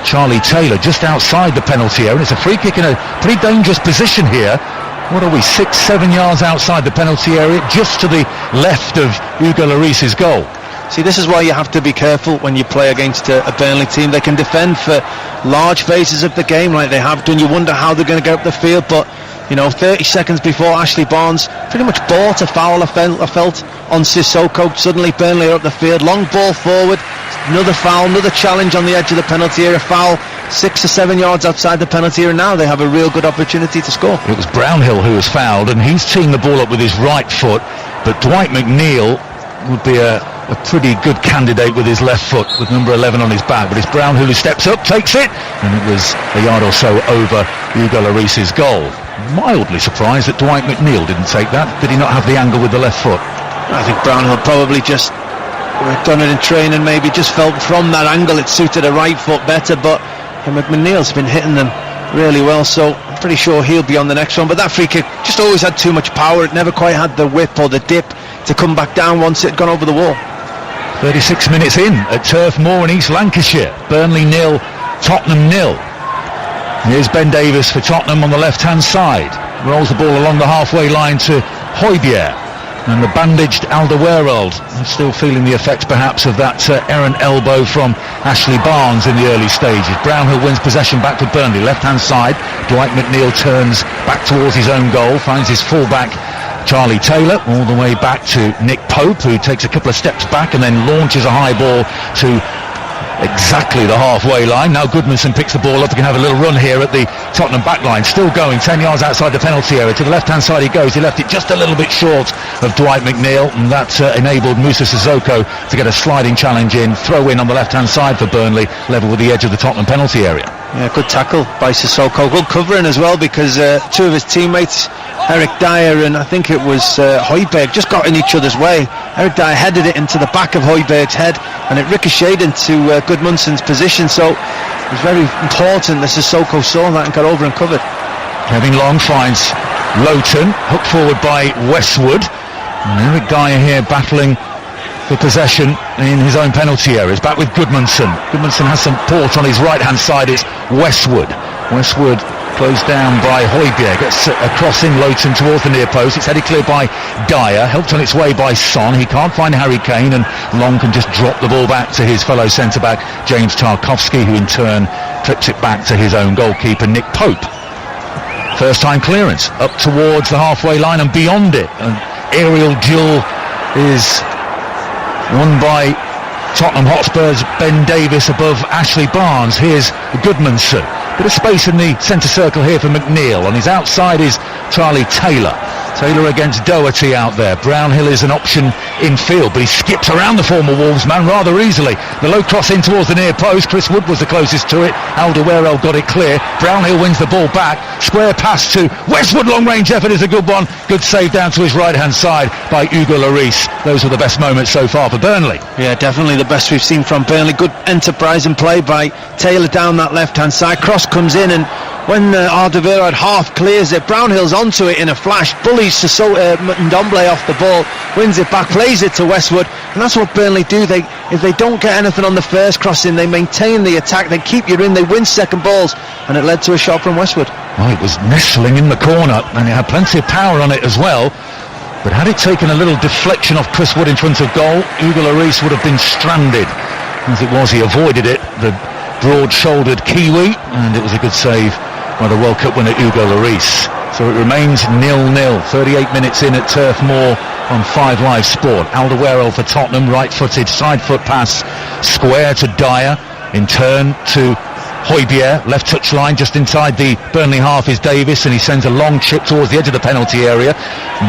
Charlie Taylor just outside the penalty area. It's a free kick in a pretty dangerous position here. What are we, 6-7 yards outside the penalty area, just to the left of Hugo Lloris's goal. See, this is why you have to be careful when you play against a Burnley team. They can defend for large phases of the game like they have done. You wonder how they're going to get up the field, but 30 seconds before, Ashley Barnes pretty much bought a foul, I felt, on Sissoko. Suddenly Burnley are up the field, long ball forward, another foul, another challenge on the edge of the penalty area, foul 6 or 7 yards outside the penalty area. Now they have a real good opportunity to score. It was Brownhill who was fouled, and he's teeing the ball up with his right foot, but Dwight McNeil would be a pretty good candidate with his left foot, with number 11 on his back, but it's Brownhill who steps up, takes it, and it was a yard or so over Hugo Lloris's goal. Mildly surprised that Dwight McNeil didn't take that. Did he not have the angle with the left foot? I think Brownhill probably just done it in training, maybe just felt from that angle it suited a right foot better, but McNeil's been hitting them really well, so I'm pretty sure he'll be on the next one. But that free kick just always had too much power. It never quite had the whip or the dip to come back down once it had gone over the wall. 36 minutes in at Turf Moor in East Lancashire. Burnley 0, Tottenham 0. Here's Ben Davis for Tottenham on the left-hand side. Rolls the ball along the halfway line to Højbjerg. And the bandaged Alderweireld is still feeling the effects perhaps of that errant elbow from Ashley Barnes in the early stages. Brownhill wins possession back to Burnley, left-hand side. Dwight McNeil turns back towards his own goal, finds his full-back Charlie Taylor, all the way back to Nick Pope, who takes a couple of steps back and then launches a high ball to exactly the halfway line. Now Goodmanson picks the ball up. He can have a little run here at the Tottenham back line. Still going, 10 yards outside the penalty area. To the left-hand side he goes. He left it just a little bit short of Dwight McNeil, and that enabled Moussa Sissoko to get a sliding challenge in. Throw in on the left-hand side for Burnley, level with the edge of the Tottenham penalty area. Yeah, good tackle by Sissoko. Good covering as well, because two of his teammates, Eric Dyer and I think it was Højbjerg, just got in each other's way. Eric Dyer headed it into the back of Højbjerg's head, and it ricocheted into Goodmanson's position, so it was very important that Sissoko saw that and got over and covered. Kevin Long finds Lowton, hooked forward by Westwood, and Eric Dyer here battling for possession in his own penalty areas. Back with Goodmanson. Goodmanson has some port on his right-hand side. It's Westwood. Westwood closed down by Højbjerg. Gets a cross in Lowton towards the near post. It's headed clear by Dyer. Helped on its way by Son. He can't find Harry Kane, and Long can just drop the ball back to his fellow centre-back James Tarkowski, who in turn clips it back to his own goalkeeper Nick Pope. First time clearance up towards the halfway line and beyond it. An aerial duel is won by Tottenham Hotspur's Ben Davis above Ashley Barnes. Here's Goodmanson. Bit of space in the centre circle here for McNeil. On his outside is Charlie Taylor. Taylor against Doherty out there. Brownhill is an option in field, but he skips around the former Wolves man rather easily. The low cross in towards the near post. Chris Wood was the closest to it. Alderweireld got it clear. Brownhill wins the ball back. Square pass to Westwood. Long range effort is a good one. Good save down to his right hand side by Hugo Lloris. Those were the best moments so far for Burnley. Yeah, definitely the best we've seen from Burnley. Good enterprise and play by Taylor down that left hand side. Cross comes in and when Alderweireld half clears it, Brownhill's onto it in a flash, bullies Ndomble off the ball, wins it back, plays it to Westwood, and that's what Burnley do. If they don't get anything on the first crossing, they maintain the attack, they keep you in, they win second balls, and it led to a shot from Westwood. Oh, it was nestling in the corner, and it had plenty of power on it as well. But had it taken a little deflection off Chris Wood in front of goal, Hugo Lloris would have been stranded. As it was, he avoided it, the broad-shouldered Kiwi, and it was a good save by the World Cup winner Hugo Lloris. So it remains 0-0, 38 minutes in at Turf Moor on 5 Live Sport. Alderweireld for Tottenham, right-footed, side-foot pass, square to Dyer, in turn to Højbjerg, left touchline, just inside the Burnley half is Davis, and he sends a long chip towards the edge of the penalty area.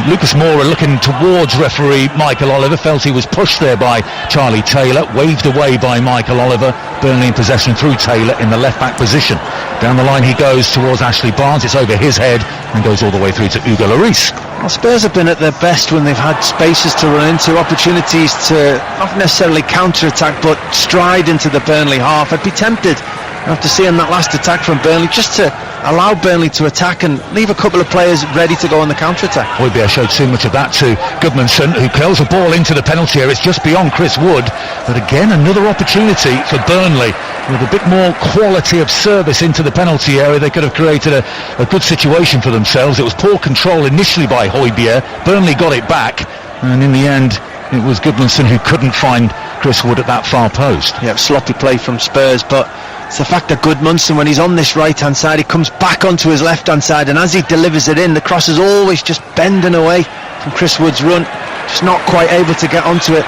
Lucas Moura looking towards referee Michael Oliver, felt he was pushed there by Charlie Taylor, waved away by Michael Oliver. Burnley in possession through Taylor in the left back position. Down the line he goes towards Ashley Barnes, it's over his head and goes all the way through to Hugo Lloris. Well, Spurs have been at their best when they've had spaces to run into, opportunities to not necessarily counter-attack but stride into the Burnley half. I'd be tempted after seeing that last attack from Burnley just to allow Burnley to attack and leave a couple of players ready to go on the counter-attack. Højbjerg showed too much of that to Gudmundsson, who curls a ball into the penalty area. It's just beyond Chris Wood, but again another opportunity for Burnley. With a bit more quality of service into the penalty area, they could have created a good situation for themselves. It was poor control initially by Højbjerg. Burnley got it back, and in the end it was Gudmundsson who couldn't find Chris Wood at that far post. Yeah, sloppy play from Spurs, but it's the fact that Gudmundsson, when he's on this right-hand side, he comes back onto his left-hand side, and as he delivers it in, the cross is always just bending away from Chris Wood's run, just not quite able to get onto it.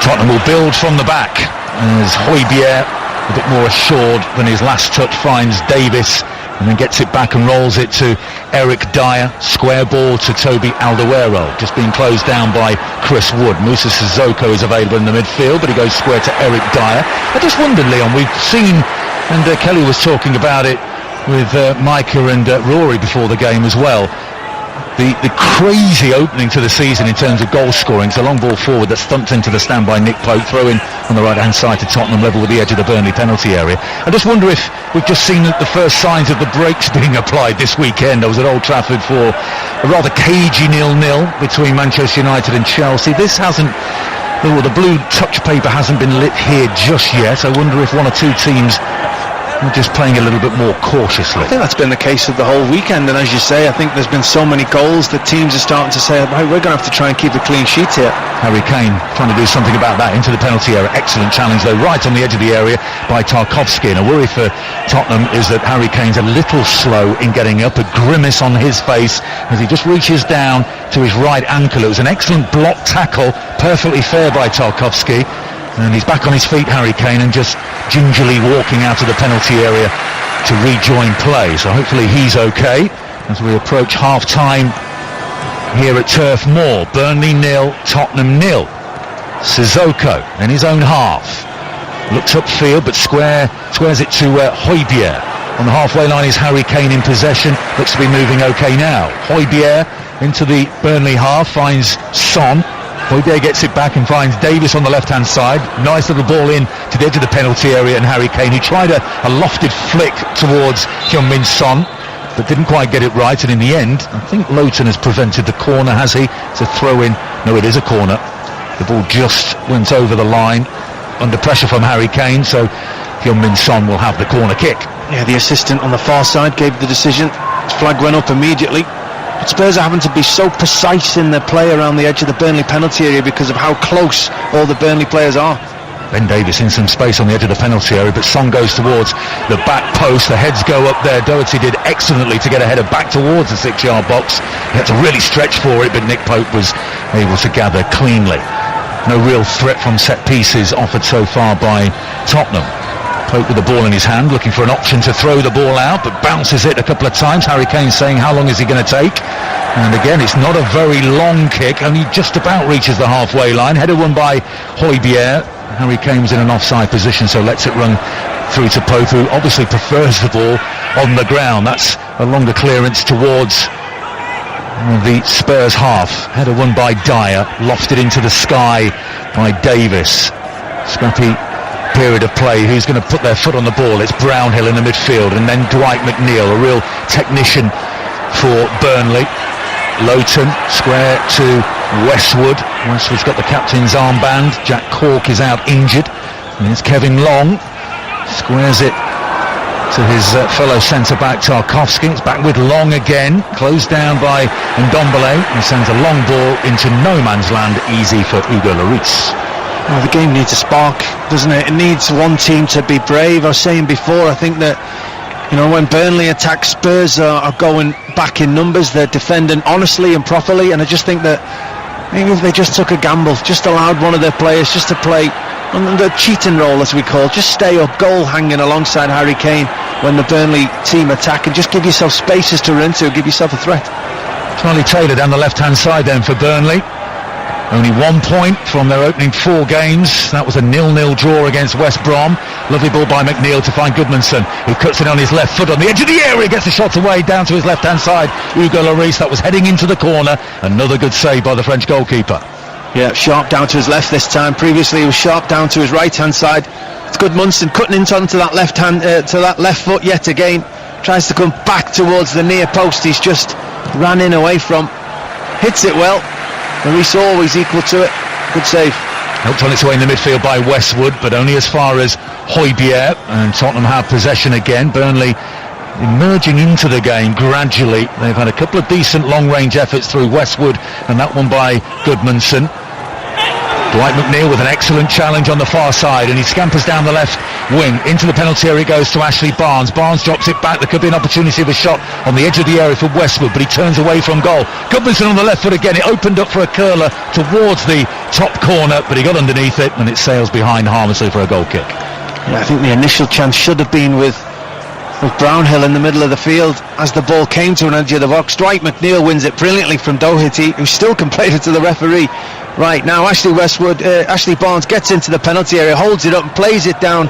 Tottenham will build from the back as Højbjerg, a bit more assured than his last touch, finds Davis and then gets it back and rolls it to Eric Dyer. Square ball to Toby Alderweireld, just being closed down by Chris Wood. Moussa Sissoko is available in the midfield, but he goes square to Eric Dyer. I just wondered, Leon, we've seen, and Kelly was talking about it with Micah and Rory before the game as well, the crazy opening to the season in terms of goal scoring. It's a long ball forward that's thumped into the stand by Nick Pope, throw in on the right hand side to Tottenham, level with the edge of the Burnley penalty area. I just wonder if we've just seen the first signs of the brakes being applied this weekend. I was at Old Trafford for a rather cagey 0-0 between Manchester United and Chelsea. This hasn't, the blue touch paper hasn't been lit here just yet. I wonder if one or two teams are just playing a little bit more cautiously. I think that's been the case of the whole weekend, and as you say, I think there's been so many goals that teams are starting to say, hey, we're going to have to try and keep a clean sheet here. Harry Kane trying to do something about that into the penalty area. Excellent challenge though, right on the edge of the area by Tarkowski, and a worry for Tottenham is that Harry Kane's a little slow in getting up, a grimace on his face as he just reaches down to his right ankle. It was an excellent block tackle, perfectly fair by Tarkowski. And he's back on his feet, Harry Kane, and just gingerly walking out of the penalty area to rejoin play. So hopefully he's okay as we approach half-time here at Turf Moor. Burnley 0, Tottenham 0. Sissoko in his own half. Looks upfield, but squares it to Højbjerg. On the halfway line is Harry Kane in possession. Looks to be moving okay now. Højbjerg into the Burnley half, finds Son. Højbjerg gets it back and finds Davis on the left-hand side. Nice little ball in to the edge of the penalty area, and Harry Kane, who tried a lofted flick towards Heung-min Son, but didn't quite get it right, and in the end, I think Lowton has prevented the corner, has he? It's a throw-in. No, it is a corner. The ball just went over the line, under pressure from Harry Kane, so Heung-min Son will have the corner kick. Yeah, the assistant on the far side gave the decision. His flag went up immediately. But Spurs are having to be so precise in their play around the edge of the Burnley penalty area because of how close all the Burnley players are. Ben Davis in some space on the edge of the penalty area, but Son goes towards the back post. The heads go up there. Doherty did excellently to get a header back towards the 6-yard box. He had to really stretch for it, but Nick Pope was able to gather cleanly. No real threat from set pieces offered so far by Tottenham. Pope with the ball in his hand, looking for an option to throw the ball out, but bounces it a couple of times. Harry Kane saying, how long is he going to take? And again, it's not a very long kick, only just about reaches the halfway line. Header won by Højbjerg. Harry Kane was in an offside position, so lets it run through to Pope, who obviously prefers the ball on the ground. That's a longer clearance towards the Spurs half. Header won by Dyer, lofted into the sky by Davis. Scrappy period of play. Who's going to put their foot on the ball? It's Brownhill in the midfield, and then Dwight McNeil, a real technician for Burnley. Lowton square to Westwood. Westwood's got the captain's armband. Jack Cork is out injured. And here's Kevin Long. Squares it to his fellow centre-back Tarkovsky. It's back with Long again. Closed down by Ndombele. He sends a long ball into no man's land. Easy for Hugo Lloris. Well, the game needs a spark, doesn't it? It needs one team to be brave. I was saying before, I think that, you know, when Burnley attack, Spurs are going back in numbers. They're defending honestly and properly, and I just think that maybe if they just took a gamble, just allowed one of their players just to play on the cheating role, as we call it, just stay up, goal hanging alongside Harry Kane when the Burnley team attack, and just give yourself spaces to run to, give yourself a threat. Charlie Taylor down the left-hand side then for Burnley. Only 1 point from their opening 4 games. That was a 0-0 draw against West Brom. Lovely ball by McNeil to find Goodmanson, who cuts it on his left foot on the edge of the area. Gets the shot away down to his left-hand side. Hugo Lloris, that was heading into the corner. Another good save by the French goalkeeper. Yeah, sharp down to his left this time. Previously he was sharp down to his right-hand side. It's Goodmanson cutting into that left hand, to that left foot yet again. Tries to come back towards the near post. He's just ran in away from. Hits it well. Lloris always equal to it. Good save. Helped on its way in the midfield by Westwood, but only as far as Højbjerg, and Tottenham have possession again. Burnley emerging into the game gradually. They've had a couple of decent long-range efforts through Westwood, and that one by Goodmanson. Dwight McNeil with an excellent challenge on the far side, and he scampers down the left wing into the penalty area. It goes to Ashley Barnes. Barnes drops it back. There could be an opportunity of a shot on the edge of the area for Westwood, but he turns away from goal. Goodmanson on the left foot again. It opened up for a curler towards the top corner, but he got underneath it, and it sails behind harmlessly for a goal kick. Yeah, I think the initial chance should have been with Brownhill in the middle of the field as the ball came to an edge of the box. Dwight McNeil wins it brilliantly from Doherty, who still complained it to the referee. Right now, Ashley Barnes gets into the penalty area, holds it up and plays it down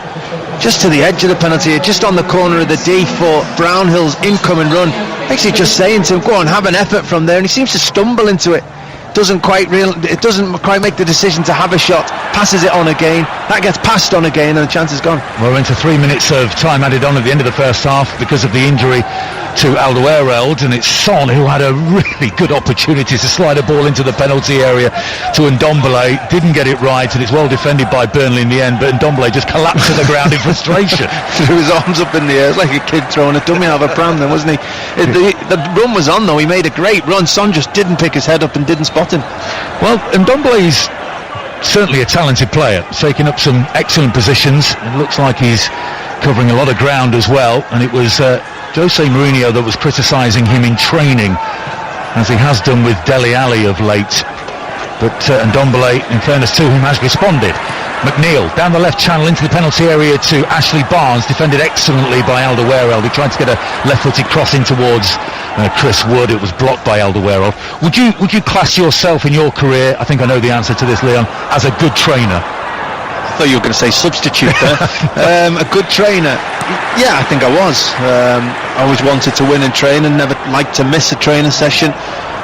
just to the edge of the penalty area, just on the corner of the D for Brownhill's incoming run. Actually just saying to him, go on, have an effort from there, and he seems to stumble into it. It doesn't quite make the decision to have a shot, passes it on again, that gets passed on again, and the chance is gone. We're into 3 minutes of time added on at the end of the first half because of the injury to Alderweireld, and it's Son who had a really good opportunity to slide a ball into the penalty area to Ndombele. Didn't get it right, and it's well defended by Burnley in the end, but Ndombele just collapsed to the ground in frustration. Threw his arms up in the air. It's like a kid throwing a dummy out of a pram then, wasn't he? The run was on though. He made a great run. Son just didn't pick his head up and didn't spot him. Well, Ndombele's certainly a talented player, taking up some excellent positions. It looks like he's covering a lot of ground as well, and it was Jose Mourinho that was criticising him in training, as he has done with Dele Alli of late. But Ndombele, in fairness to him, has responded. McNeil down the left channel into the penalty area to Ashley Barnes, defended excellently by Alderweireld. He tried to get a left-footed cross in towards Chris Wood. It was blocked by Alderweireld. Would you class yourself in your career, I think I know the answer to this, Leon, as a good trainer? I thought you were going to say substitute there. A good trainer. Yeah, I think I was. I always wanted to win and train and never liked to miss a training session.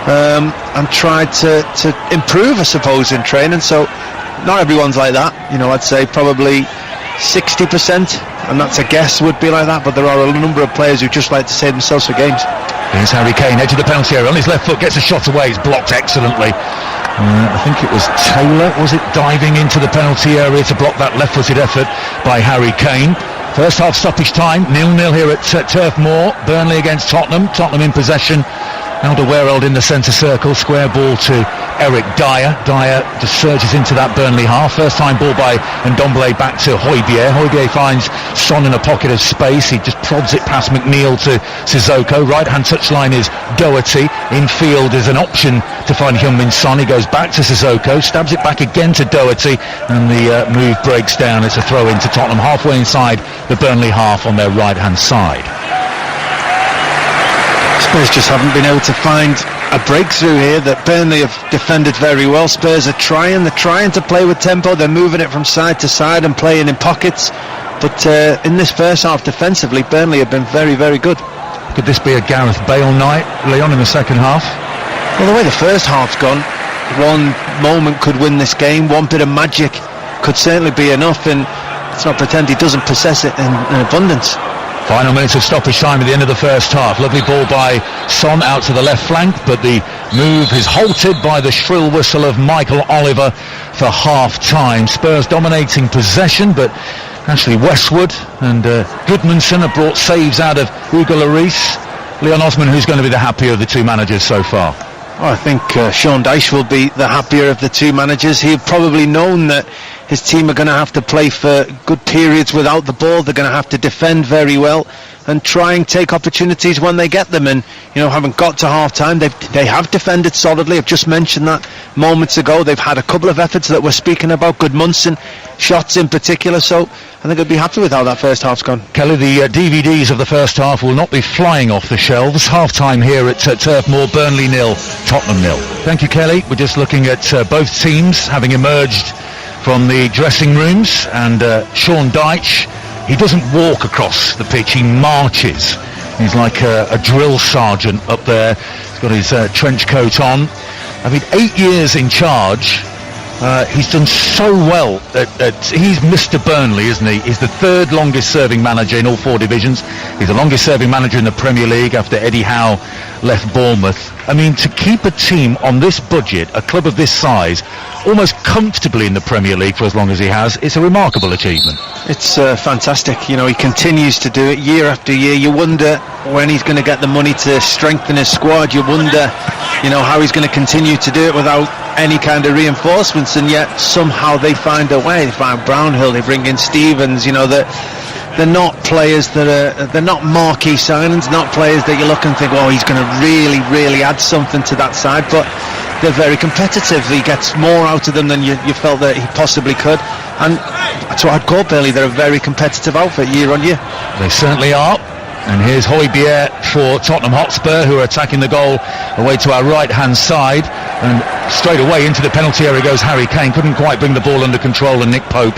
And tried to improve, I suppose, in training. So not everyone's like that. You know, I'd say probably 60%, and that's a guess, would be like that. But there are a number of players who just like to save themselves for games. Here's Harry Kane, edge of the penalty area, on his left foot, gets a shot away. It's blocked excellently. I think it was Taylor, was it, diving into the penalty area to block that left-footed effort by Harry Kane. First half stoppage time, 0-0 here at Turf Moor. Burnley against Tottenham. Tottenham in possession. Alderweireld in the centre circle. Square ball to Eric Dyer. Dyer just surges into that Burnley half. First time ball by Ndombele back to Højbjerg. Højbjerg finds Son in a pocket of space. He just prods it past McNeil to Sissoko. Right hand touchline is Doherty. Infield is an option to find Heung-min Son. He goes back to Sissoko. Stabs it back again to Doherty. And the move breaks down. It's a throw into Tottenham halfway inside the Burnley half on their right hand side. Spurs just haven't been able to find a breakthrough here. That Burnley have defended very well. Spurs are trying. They're trying to play with tempo. They're moving it from side to side and playing in pockets. But in this first half defensively, Burnley have been very, very good. Could this be a Gareth Bale night, Leon, in the second half? Well, the way the first half's gone, one moment could win this game. One bit of magic could certainly be enough. And let's not pretend he doesn't possess it in abundance. Final minutes of stoppage time at the end of the first half. Lovely ball by Son out to the left flank, but the move is halted by the shrill whistle of Michael Oliver for half-time. Spurs dominating possession, but actually Westwood and Goodmanson have brought saves out of Hugo Lloris. Leon Osman, who's going to be the happier of the two managers so far? Oh, I think Sean Dyche will be the happier of the two managers. He'll probably known that his team are going to have to play for good periods without the ball. They're going to have to defend very well and try and take opportunities when they get them. And, you know, having got to half-time, they have defended solidly. I've just mentioned that moments ago. They've had a couple of efforts that we're speaking about, Goodmanson, shots in particular. So I think I'd be happy with how that first half's gone. Kelly, the DVDs of the first half will not be flying off the shelves. Half-time here at Turf Moor, Burnley 0, Tottenham 0. Thank you, Kelly. We're just looking at both teams having emerged from the dressing rooms, and Sean Dyche, he doesn't walk across the pitch, he marches. He's like a drill sergeant up there. He's got his trench coat on. I mean, 8 years in charge. He's done so well. He's Mr. Burnley, isn't he? He's the third longest serving manager in all four divisions. He's the longest serving manager in the Premier League after Eddie Howe left Bournemouth. I mean, to keep a team on this budget, a club of this size, almost comfortably in the Premier League for as long as he has, it's a remarkable achievement. It's fantastic. You know, he continues to do it year after year. You wonder when he's going to get the money to strengthen his squad. You wonder, you know, how he's going to continue to do it without any kind of reinforcements, and yet somehow they find a way. They find Brownhill, they bring in Stevens. You know, they're not players they're not marquee signings, not players that you look and think, oh, he's going to really add something to that side, but they're very competitive. He gets more out of them than you felt that he possibly could, and that's what I'd call Burnley. They're a very competitive outfit year on year. They certainly are. And here's Højbjerg for Tottenham Hotspur, who are attacking the goal away to our right-hand side. And straight away into the penalty area goes Harry Kane. Couldn't quite bring the ball under control, and Nick Pope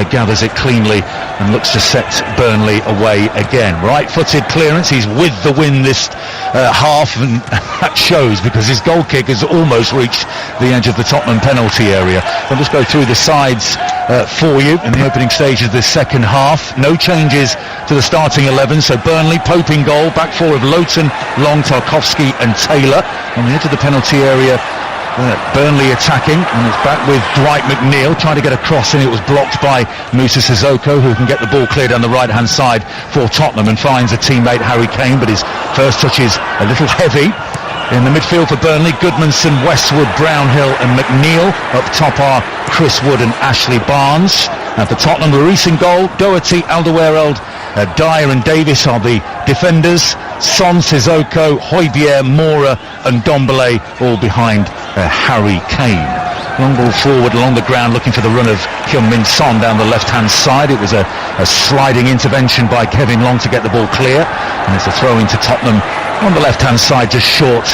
gathers it cleanly and looks to set Burnley away again. Right-footed clearance. He's with the win this half, and that shows because his goal kick has almost reached the edge of the Tottenham penalty area. I'll just go through the sides for you in the opening stages of this second half. No changes to the starting 11, so Burnley, Pope in goal, back four of Lowton, Long, Tarkowski and Taylor. On the edge of the penalty area, Burnley attacking, and it's back with Dwight McNeil trying to get a cross in. It was blocked by Moussa Sissoko, who can get the ball cleared down the right hand side for Tottenham and finds a teammate, Harry Kane, but his first touch is a little heavy. In the midfield for Burnley, Goodmanson, Westwood, Brownhill and McNeil. Up top are Chris Wood and Ashley Barnes. And for Tottenham, Lloris in goal, Doherty, Alderweireld, Dyer and Davis are the defenders. Son, Sissoko, Højbjerg, Mora and Ndombele all behind Harry Kane. Long ball forward along the ground, looking for the run of Heung-min Son down the left-hand side. It was a sliding intervention by Kevin Long to get the ball clear, and it's a throw into Tottenham on the left-hand side, just short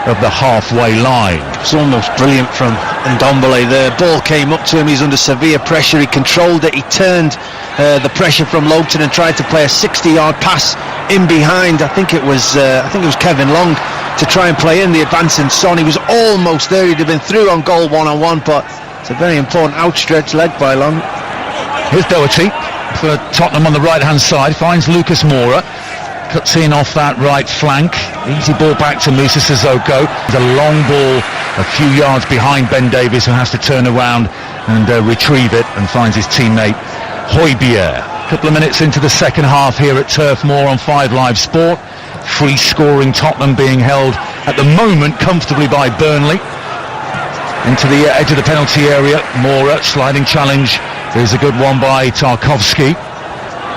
of the halfway line. It was almost brilliant from Ndombele. The ball came up to him, he's under severe pressure, he controlled it, he turned the pressure from Lowton and tried to play a 60-yard pass in behind. I think it was Kevin Long to try and play in the advancing Son. He was almost there, he'd have been through on goal one-on-one, but it's a very important outstretched leg by Long. Here's Doherty for Tottenham on the right-hand side, finds Lucas Moura, cuts in off that right flank. Easy ball back to Moussa Sissoko. It's a long ball a few yards behind Ben Davies, who has to turn around and retrieve it, and finds his teammate Højbjerg. A couple of minutes into the second half here at Turf Moor on 5 Live Sport. Free scoring Tottenham being held at the moment comfortably by Burnley. Into the edge of the penalty area, Moura, sliding challenge. There's a good one by Tarkowski.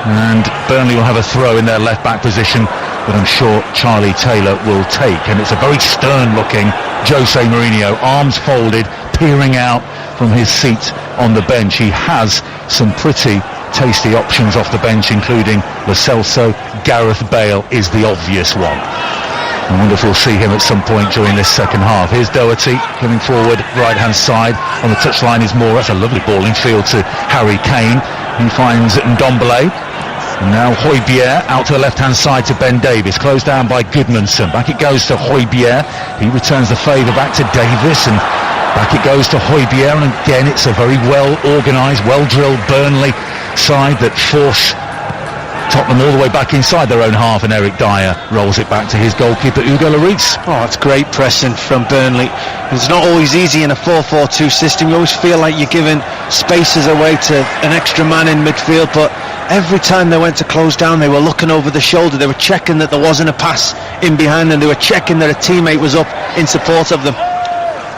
And Burnley will have a throw in their left-back position that I'm sure Charlie Taylor will take. And it's a very stern-looking Jose Mourinho, arms folded, peering out from his seat on the bench. He has some pretty tasty options off the bench, including Lo Celso. Gareth Bale is the obvious one. I wonder if we'll see him at some point during this second half. Here's Doherty coming forward, right-hand side. On the touchline is Moore. That's a lovely ball in field to Harry Kane. He finds Ndombele. And now Højbjerg out to the left-hand side to Ben Davies, closed down by Goodmanson. Back it goes to Højbjerg. He returns the favour back to Davies, and back it goes to Højbjerg. And again, it's a very well-organised, well-drilled Burnley backside that force Tottenham all the way back inside their own half, and Eric Dyer rolls it back to his goalkeeper Hugo Lloris. Oh, it's great pressing from Burnley. It's not always easy in a 4-4-2 system. You always feel like you're giving spaces away to an extra man in midfield, but every time they went to close down, they were looking over the shoulder. They were checking that there wasn't a pass in behind them. They were checking that a teammate was up in support of them.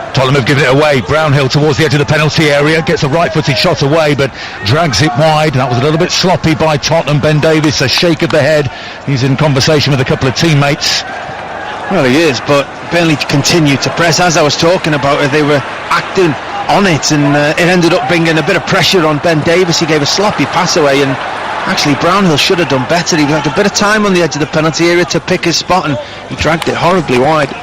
Tottenham have given it away. Brownhill towards the edge of the penalty area, gets a right-footed shot away, but drags it wide. That was a little bit sloppy by Tottenham. Ben Davies, a shake of the head. He's in conversation with a couple of teammates. Well, he is, but Burnley continued to press. As I was talking about it, they were acting on it, and it ended up bringing a bit of pressure on Ben Davies. He gave a sloppy pass away, and actually Brownhill should have done better. He had a bit of time on the edge of the penalty area to pick his spot, and he dragged it horribly wide.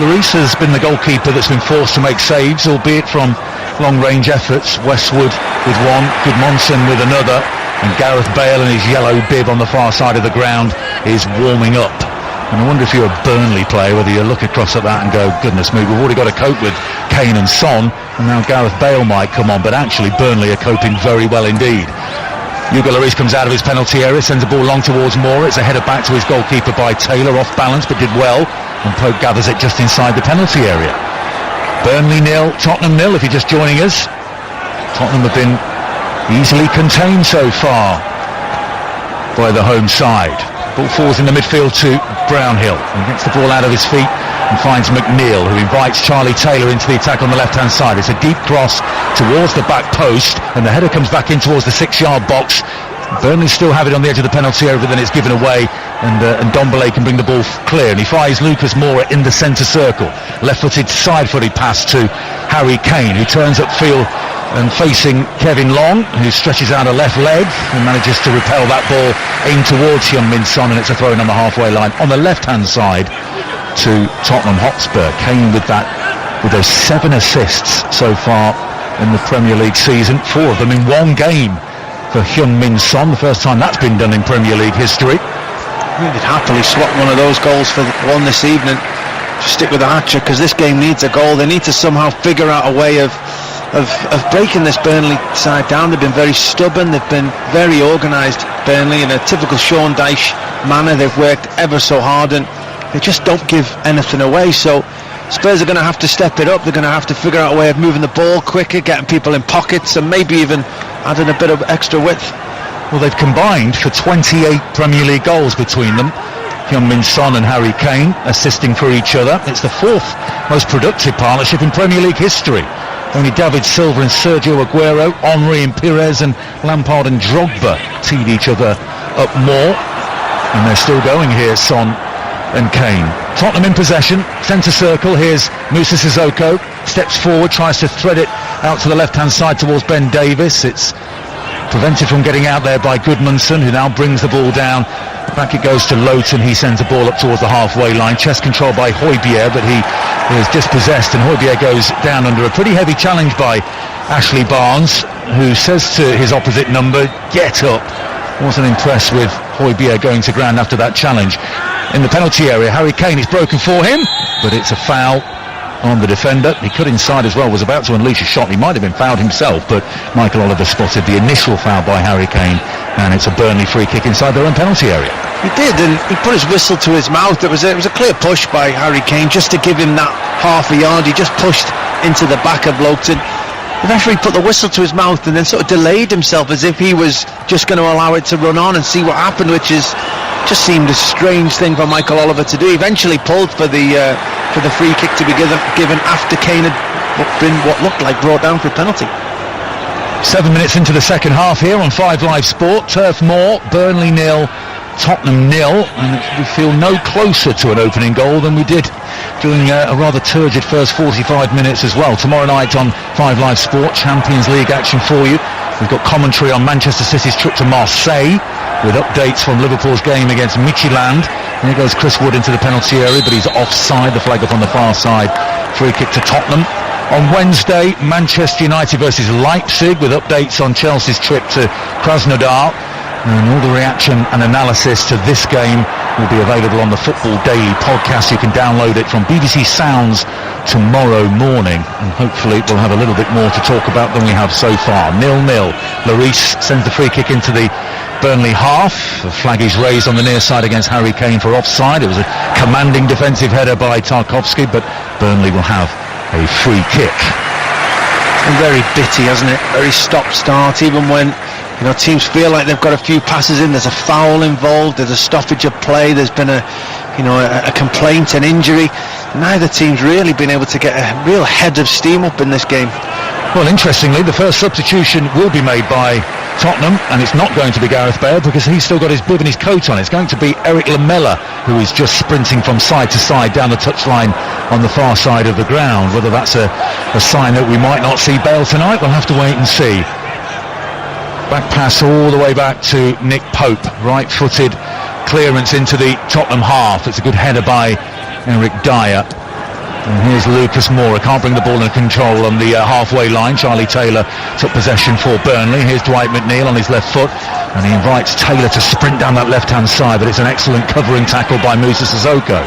Lloris has been the goalkeeper that's been forced to make saves, albeit from long-range efforts. Westwood with one, Gudmundsson with another, and Gareth Bale in his yellow bib on the far side of the ground is warming up. And I wonder if you're a Burnley player, whether you look across at that and go, goodness me, we've already got to cope with Kane and Son, and now Gareth Bale might come on, but actually Burnley are coping very well indeed. Hugo Lloris comes out of his penalty area, sends the ball long towards Moore. It's a header back to his goalkeeper by Taylor, off balance but did well, and Pope gathers it just inside the penalty area. Burnley 0, Tottenham 0 if you're just joining us. Tottenham have been easily contained so far by the home side. Ball falls in the midfield to Brownhill, and gets the ball out of his feet and finds McNeil, who invites Charlie Taylor into the attack on the left-hand side. It's a deep cross towards the back post, and the header comes back in towards the 6-yard box. Burnley still have it on the edge of the penalty area, but then it's given away, and Ndombele can bring the ball clear, and he fires Lucas Moura in the centre circle. Left-footed, side-footed pass to Harry Kane, who turns upfield and facing Kevin Long, who stretches out a left leg and manages to repel that ball aimed towards Heung-min Son, and it's a throw-in on the halfway line. On the left-hand side to Tottenham Hotspur, Kane with those 7 assists so far in the Premier League season, 4 of them in one game for Heung-min Son, the first time that's been done in Premier League history. They'd happily swap one of those goals for one this evening. Just stick with the hat-trick, because this game needs a goal. They need to somehow figure out a way of breaking this Burnley side down. They've been very stubborn, they've been very organised, Burnley, in a typical Sean Dyche manner. They've worked ever so hard, and they just don't give anything away. So Spurs are going to have to step it up. They're going to have to figure out a way of moving the ball quicker, getting people in pockets, and maybe even adding a bit of extra width. Well, they've combined for 28 Premier League goals between them. Heung-min Son and Harry Kane assisting for each other. It's the 4th most productive partnership in Premier League history. Only David Silva and Sergio Aguero, Henry and Pires, and Lampard and Drogba teed each other up more. And they're still going here, Son and Kane. Tottenham in possession, centre circle. Here's Moussa Sissoko, steps forward, tries to thread it out to the left-hand side towards Ben Davies. It's prevented from getting out there by Gudmundsson, who now brings the ball down. Back it goes to Lowton. He sends the ball up towards the halfway line. Chest control by Højbjerg, but he is dispossessed, and Højbjerg goes down under a pretty heavy challenge by Ashley Barnes, who says to his opposite number, get up. Wasn't impressed with Højbjerg going to ground after that challenge. In the penalty area, Harry Kane is broken for him, but it's a foul on the defender. He cut inside as well, was about to unleash a shot. He might have been fouled himself, but Michael Oliver spotted the initial foul by Harry Kane, and it's a Burnley free kick inside their own penalty area. He did, and he put his whistle to his mouth. It was a clear push by Harry Kane just to give him that half a yard. He just pushed into the back of Lowton. The referee put the whistle to his mouth and then sort of delayed himself as if he was just going to allow it to run on and see what happened, which just seemed a strange thing for Michael Oliver to do. He eventually pulled for the free kick to be given after Kane had been what looked like brought down for a penalty. 7 minutes into the second half here on 5 Live Sport. Turf Moor, Burnley 0, Tottenham 0, and we feel no closer to an opening goal than we did during a rather turgid first 45 minutes as well. Tomorrow night on 5 Live Sport, Champions League action for you. We've got commentary on Manchester City's trip to Marseille with updates from Liverpool's game against Midtjylland. And here goes Chris Wood into the penalty area, but he's offside. The flag up on the far side. Free kick to Tottenham. On Wednesday, Manchester United versus Leipzig with updates on Chelsea's trip to Krasnodar. And all the reaction and analysis to this game will be available on the Football Daily podcast. You can download it from BBC Sounds tomorrow morning, and hopefully we'll have a little bit more to talk about than we have so far. 0-0. Lloris sends the free kick into the Burnley half. The flag is raised on the near side against Harry Kane for offside. It was a commanding defensive header by Tarkowski, but Burnley will have a free kick. And very bitty, hasn't it? Very stop-start, even when teams feel like they've got a few passes in. There's a foul involved, there's a stoppage of play, there's been a complaint, an injury. Neither team's really been able to get a real head of steam up in this game. Well, interestingly, the first substitution will be made by Tottenham, and it's not going to be Gareth Bale because he's still got his bib and his coat on. It's going to be Eric Lamela, who is just sprinting from side to side down the touchline on the far side of the ground. Whether that's a sign that we might not see Bale tonight, we'll have to wait and see. Back pass all the way back to Nick Pope, right-footed clearance into the Tottenham half. It's a good header by Eric Dyer. And here's Lucas Moura, can't bring the ball under control on the halfway line. Charlie Taylor took possession for Burnley. Here's Dwight McNeil on his left foot, and he invites Taylor to sprint down that left-hand side, but it's an excellent covering tackle by Moussa Sissoko.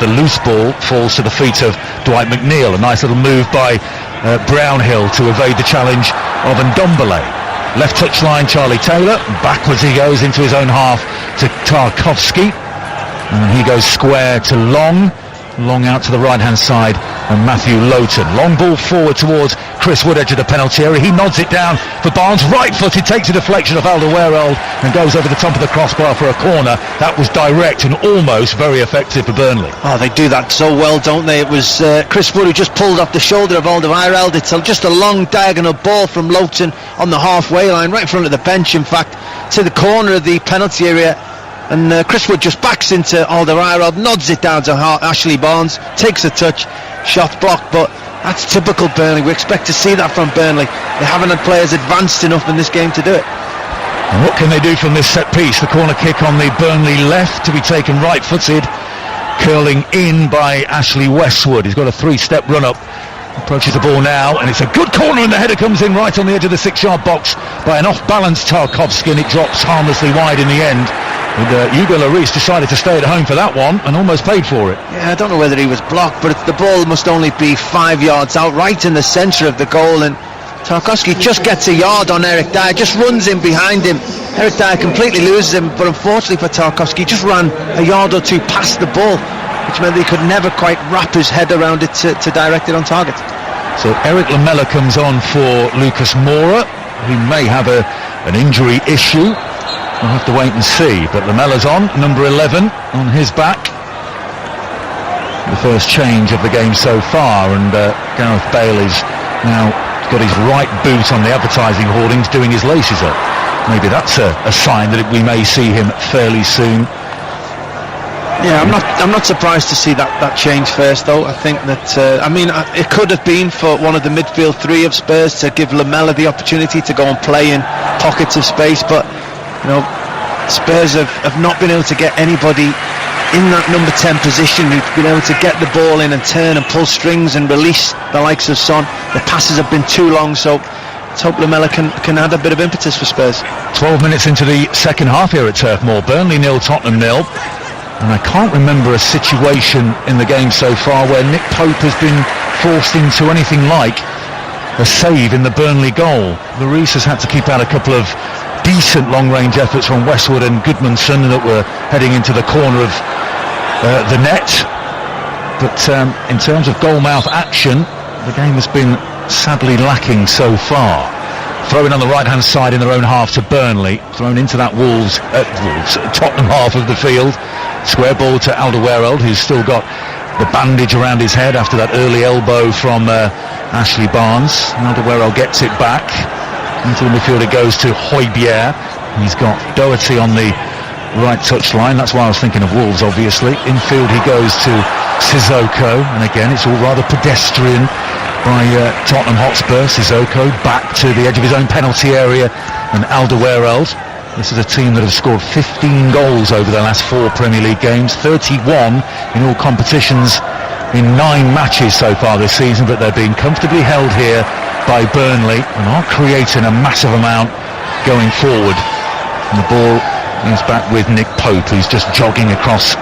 The loose ball falls to the feet of Dwight McNeil. A nice little move by Brownhill to evade the challenge of Ndombele. Left touchline, Charlie Taylor. Backwards he goes into his own half to Tarkowski. And he goes square to Long out to the right-hand side, and Matthew Lowton. Long ball forward towards Chris Wood, edge of the penalty area. He nods it down for Barnes. Right-footed, takes a deflection of Alderweireld and goes over the top of the crossbar for a corner. That was direct and almost very effective for Burnley. Oh, they do that so well, don't they? It was Chris Wood who just pulled off the shoulder of Alderweireld. It's just a long diagonal ball from Lowton on the halfway line, right in front of the bench, in fact, to the corner of the penalty area. And Chris Wood just backs into Alderweireld, nods it down to Ashley Barnes, takes a touch, shot blocked, but that's typical Burnley. We expect to see that from Burnley. They haven't had players advanced enough in this game to do it. And what can they do from this set piece? The corner kick on the Burnley left to be taken right-footed, curling in by Ashley Westwood. He's got a three-step run-up, approaches the ball now, and it's a good corner, and the header comes in right on the edge of the 6-yard box by an off-balance Tarkowski, and it drops harmlessly wide in the end. And Hugo Lloris decided to stay at home for that one and almost paid for it. Yeah, I don't know whether he was blocked, but the ball must only be 5 yards out, right in the centre of the goal, and Tarkowski just gets a yard on Eric Dyer, just runs in behind him. Eric Dyer completely loses him, but unfortunately for Tarkowski, he just ran a yard or two past the ball, which meant that he could never quite wrap his head around it to direct it on target. So Eric Lamela comes on for Lucas Moura, who may have an injury issue. We'll have to wait and see, but Lamela's on, number 11 on his back. The first change of the game so far, and Gareth Bale is now got his right boot on the advertising hoardings, doing his laces up. Maybe that's a sign that we may see him fairly soon. Yeah, I'm not surprised to see that change first, though. I think that it could have been for one of the midfield three of Spurs to give Lamela the opportunity to go and play in pockets of space, but Spurs have not been able to get anybody in that number 10 position who's been able to get the ball in and turn and pull strings and release the likes of Son. The passes have been too long, so let's hope Lamela can add a bit of impetus for Spurs. 12 minutes into the second half here at Turf Moor. Burnley 0, Tottenham 0. And I can't remember a situation in the game so far where Nick Pope has been forced into anything like a save in the Burnley goal. Lloris has had to keep out a couple of decent long-range efforts from Westwood and Goodmanson that were heading into the corner of the net. But in terms of goal-mouth action, the game has been sadly lacking so far. Throw in on the right-hand side in their own half to Burnley, thrown into that Tottenham half of the field. Square ball to Alderweireld, who's still got the bandage around his head after that early elbow from Ashley Barnes. Alderweireld gets it back. Into the midfield it goes to Højbjerg. He's got Doherty on the right touchline. That's why I was thinking of Wolves, obviously. Infield he goes to Sissoko, and again it's all rather pedestrian by Tottenham Hotspur. Sissoko back to the edge of his own penalty area, and Alderweireld. This is a team that have scored 15 goals over their last 4 Premier League games, 31 in all competitions in 9 matches so far this season, but they're being comfortably held here by Burnley and are creating a massive amount going forward. And the ball He's back with Nick Pope, who's just jogging across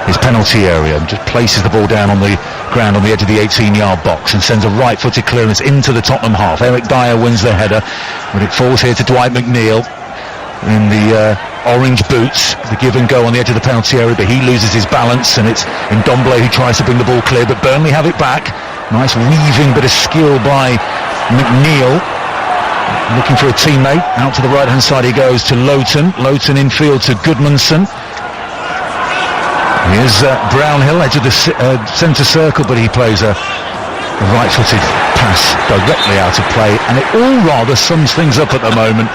his penalty area and just places the ball down on the ground on the edge of the 18-yard box and sends a right-footed clearance into the Tottenham half. Eric Dyer wins the header, but it falls here to Dwight McNeil in the orange boots. The give and go on the edge of the penalty area, but he loses his balance, and it's Ndombele who tries to bring the ball clear, but Burnley have it back. Nice weaving bit of skill by McNeil, looking for a teammate. Out to the right hand side he goes to Lowton infield to Goodmanson. Here's Brownhill, edge of the centre circle, but he plays a right-footed pass directly out of play, and it all rather sums things up at the moment.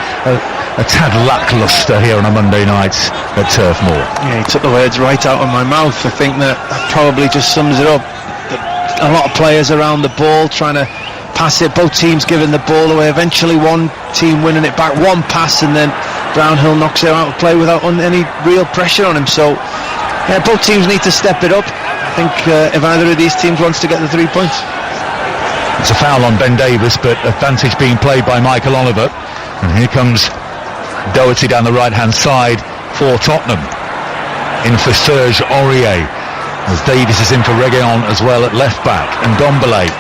A tad lacklustre here on a Monday night at Turf Moor. Yeah, he took the words right out of my mouth. I think that probably just sums it up. A lot of players around the ball trying to pass it, both teams giving the ball away, eventually one team winning it back, one pass, and then Brownhill knocks it out of play without any real pressure on him. So yeah, both teams need to step it up. I think if either of these teams wants to get the 3 points. It's a foul on Ben Davies, but advantage being played by Michael Oliver. And here comes Doherty down the right hand side for Tottenham, in for Serge Aurier, as Davies is in for Reguilon as well at left back. And Ndombele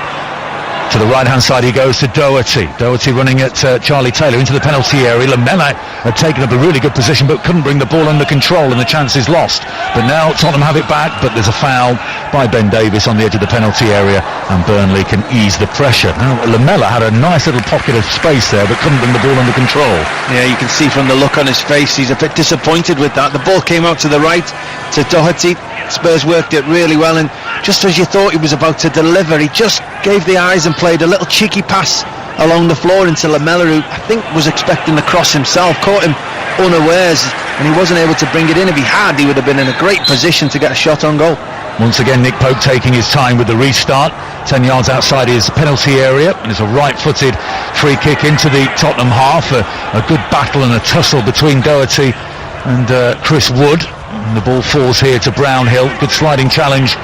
to the right hand side he goes to Doherty running at Charlie Taylor into the penalty area. Lamela had taken up a really good position but couldn't bring the ball under control, and the chance is lost. But now Tottenham have it back, but there's a foul by Ben Davies on the edge of the penalty area, and Burnley can ease the pressure. Now Lamela had a nice little pocket of space there but couldn't bring the ball under control. Yeah, you can see from the look on his face he's a bit disappointed with that. The ball came out to the right to Doherty. Spurs worked it really well, and just as you thought he was about to deliver, he just gave the eyes and played a little cheeky pass along the floor into Lamela, who I think was expecting the cross himself, caught him unawares, and he wasn't able to bring it in. If he had, he would have been in a great position to get a shot on goal. Once again Nick Pope taking his time with the restart, 10 yards outside his penalty area, and it's a right-footed free kick into the Tottenham half. A good battle and a tussle between Doherty and Chris Wood, and the ball falls here to Brownhill. Good sliding challenge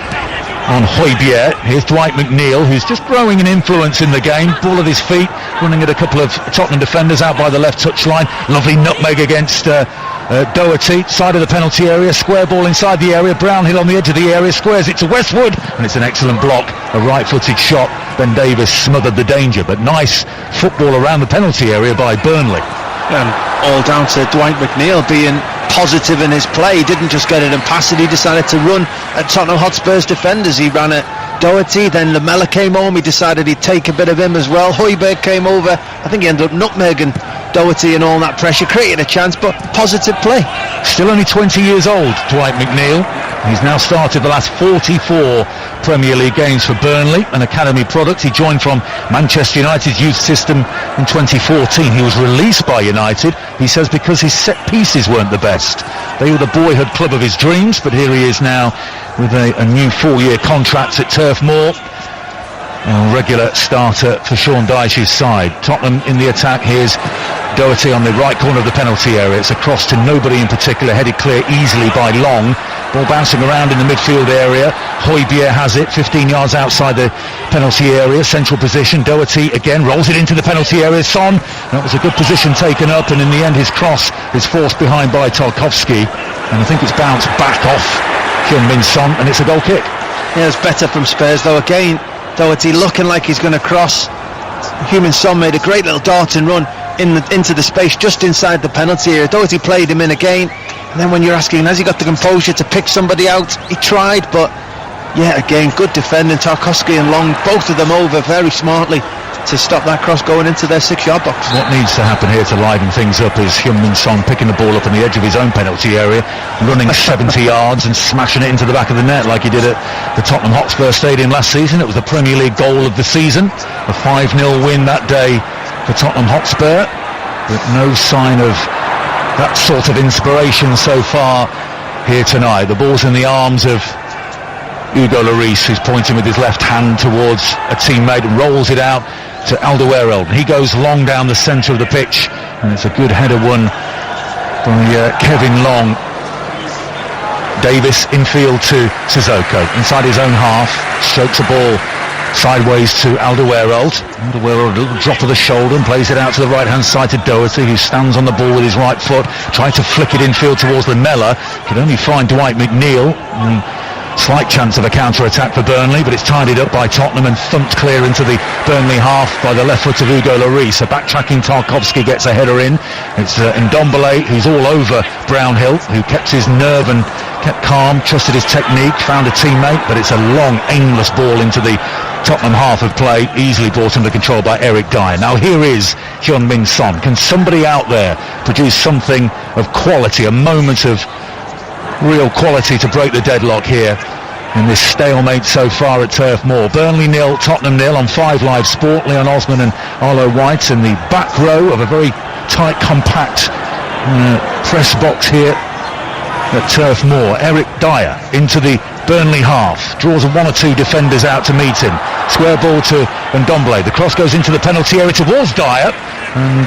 on Højbjerg. Here's Dwight McNeil, who's just growing an influence in the game. Ball at his feet, running at a couple of Tottenham defenders out by the left touchline. Lovely nutmeg against Doherty, side of the penalty area, square ball inside the area. Brownhill on the edge of the area, squares it to Westwood, and it's an excellent block, a right-footed shot. Ben Davies smothered the danger, but nice football around the penalty area by Burnley. And all down to Dwight McNeil being positive in his play. He didn't just get it and pass it, he decided to run at Tottenham Hotspur's defenders. He ran at Doherty, then Lamela came home, he decided he'd take a bit of him as well. Højbjerg came over, I think he ended up nutmegging Doherty and all that pressure, created a chance, but positive play. Still only 20 years old, Dwight McNeil. He's now started the last 44 Premier League games for Burnley, an academy product. He joined from Manchester United's youth system in 2014. He was released by United, he says, because his set pieces weren't the best. They were the boyhood club of his dreams, but here he is now with a new 4-year contract at Turf Moor. A regular starter for Sean Dyche's side. Tottenham in the attack. Here's Doherty on the right corner of the penalty area. It's a cross to nobody in particular, headed clear easily by Long. Ball bouncing around in the midfield area. Højbjerg has it 15 yards outside the penalty area, central position. Doherty again rolls it into the penalty area. Son, that was a good position taken up, and in the end his cross is forced behind by Tarkowski, and I think it's bounced back off Heung-min Son, and it's a goal kick. Yeah, it's better from Spurs though. Again, Doherty looking like he's going to cross. Heung-min Son made a great little darting run into the space just inside the penalty area. Doherty played him in again, and then when you're asking, has he got the composure to pick somebody out? He tried, but yeah, again, good defending. Tarkowski and Long, both of them over very smartly to stop that cross going into their 6-yard box. What needs to happen here to liven things up is Heung-min Son picking the ball up on the edge of his own penalty area, running 70 yards and smashing it into the back of the net like he did at the Tottenham Hotspur Stadium last season. It was the Premier League goal of the season, a 5-0 win that day for Tottenham Hotspur, but no sign of that sort of inspiration so far here tonight. The ball's in the arms of Hugo Lloris, who's pointing with his left hand towards a teammate and rolls it out to Alderweireld. He goes long down the centre of the pitch, and it's a good header won by Kevin Long. Davis infield to Sissoko, inside his own half, strokes the ball sideways to Alderweireld. Alderweireld, a little drop of the shoulder and plays it out to the right-hand side to Doherty, who stands on the ball with his right foot, trying to flick it infield towards Lamela. Could only find Dwight McNeil. Slight chance of a counter-attack for Burnley, but it's tidied up by Tottenham and thumped clear into the Burnley half by the left foot of Hugo Lloris. A backtracking Tarkowski gets a header in. It's Ndombele, who's all over Brownhill, who kept his nerve and kept calm, trusted his technique, found a teammate, but it's a long, aimless ball into the Tottenham half of play, easily brought under control by Eric Dyer. Now here is Heung-min Son. Can somebody out there produce something of quality, a moment of real quality to break the deadlock here in this stalemate so far at Turf Moor? Burnley 0, Tottenham 0 on 5 Live Sport. Leon Osman and Arlo White in the back row of a very tight, compact press box here at Turf Moor. Eric Dyer into the Burnley half, draws 1 or 2 defenders out to meet him. Square ball to Ndombele. The cross goes into the penalty area towards Dyer, and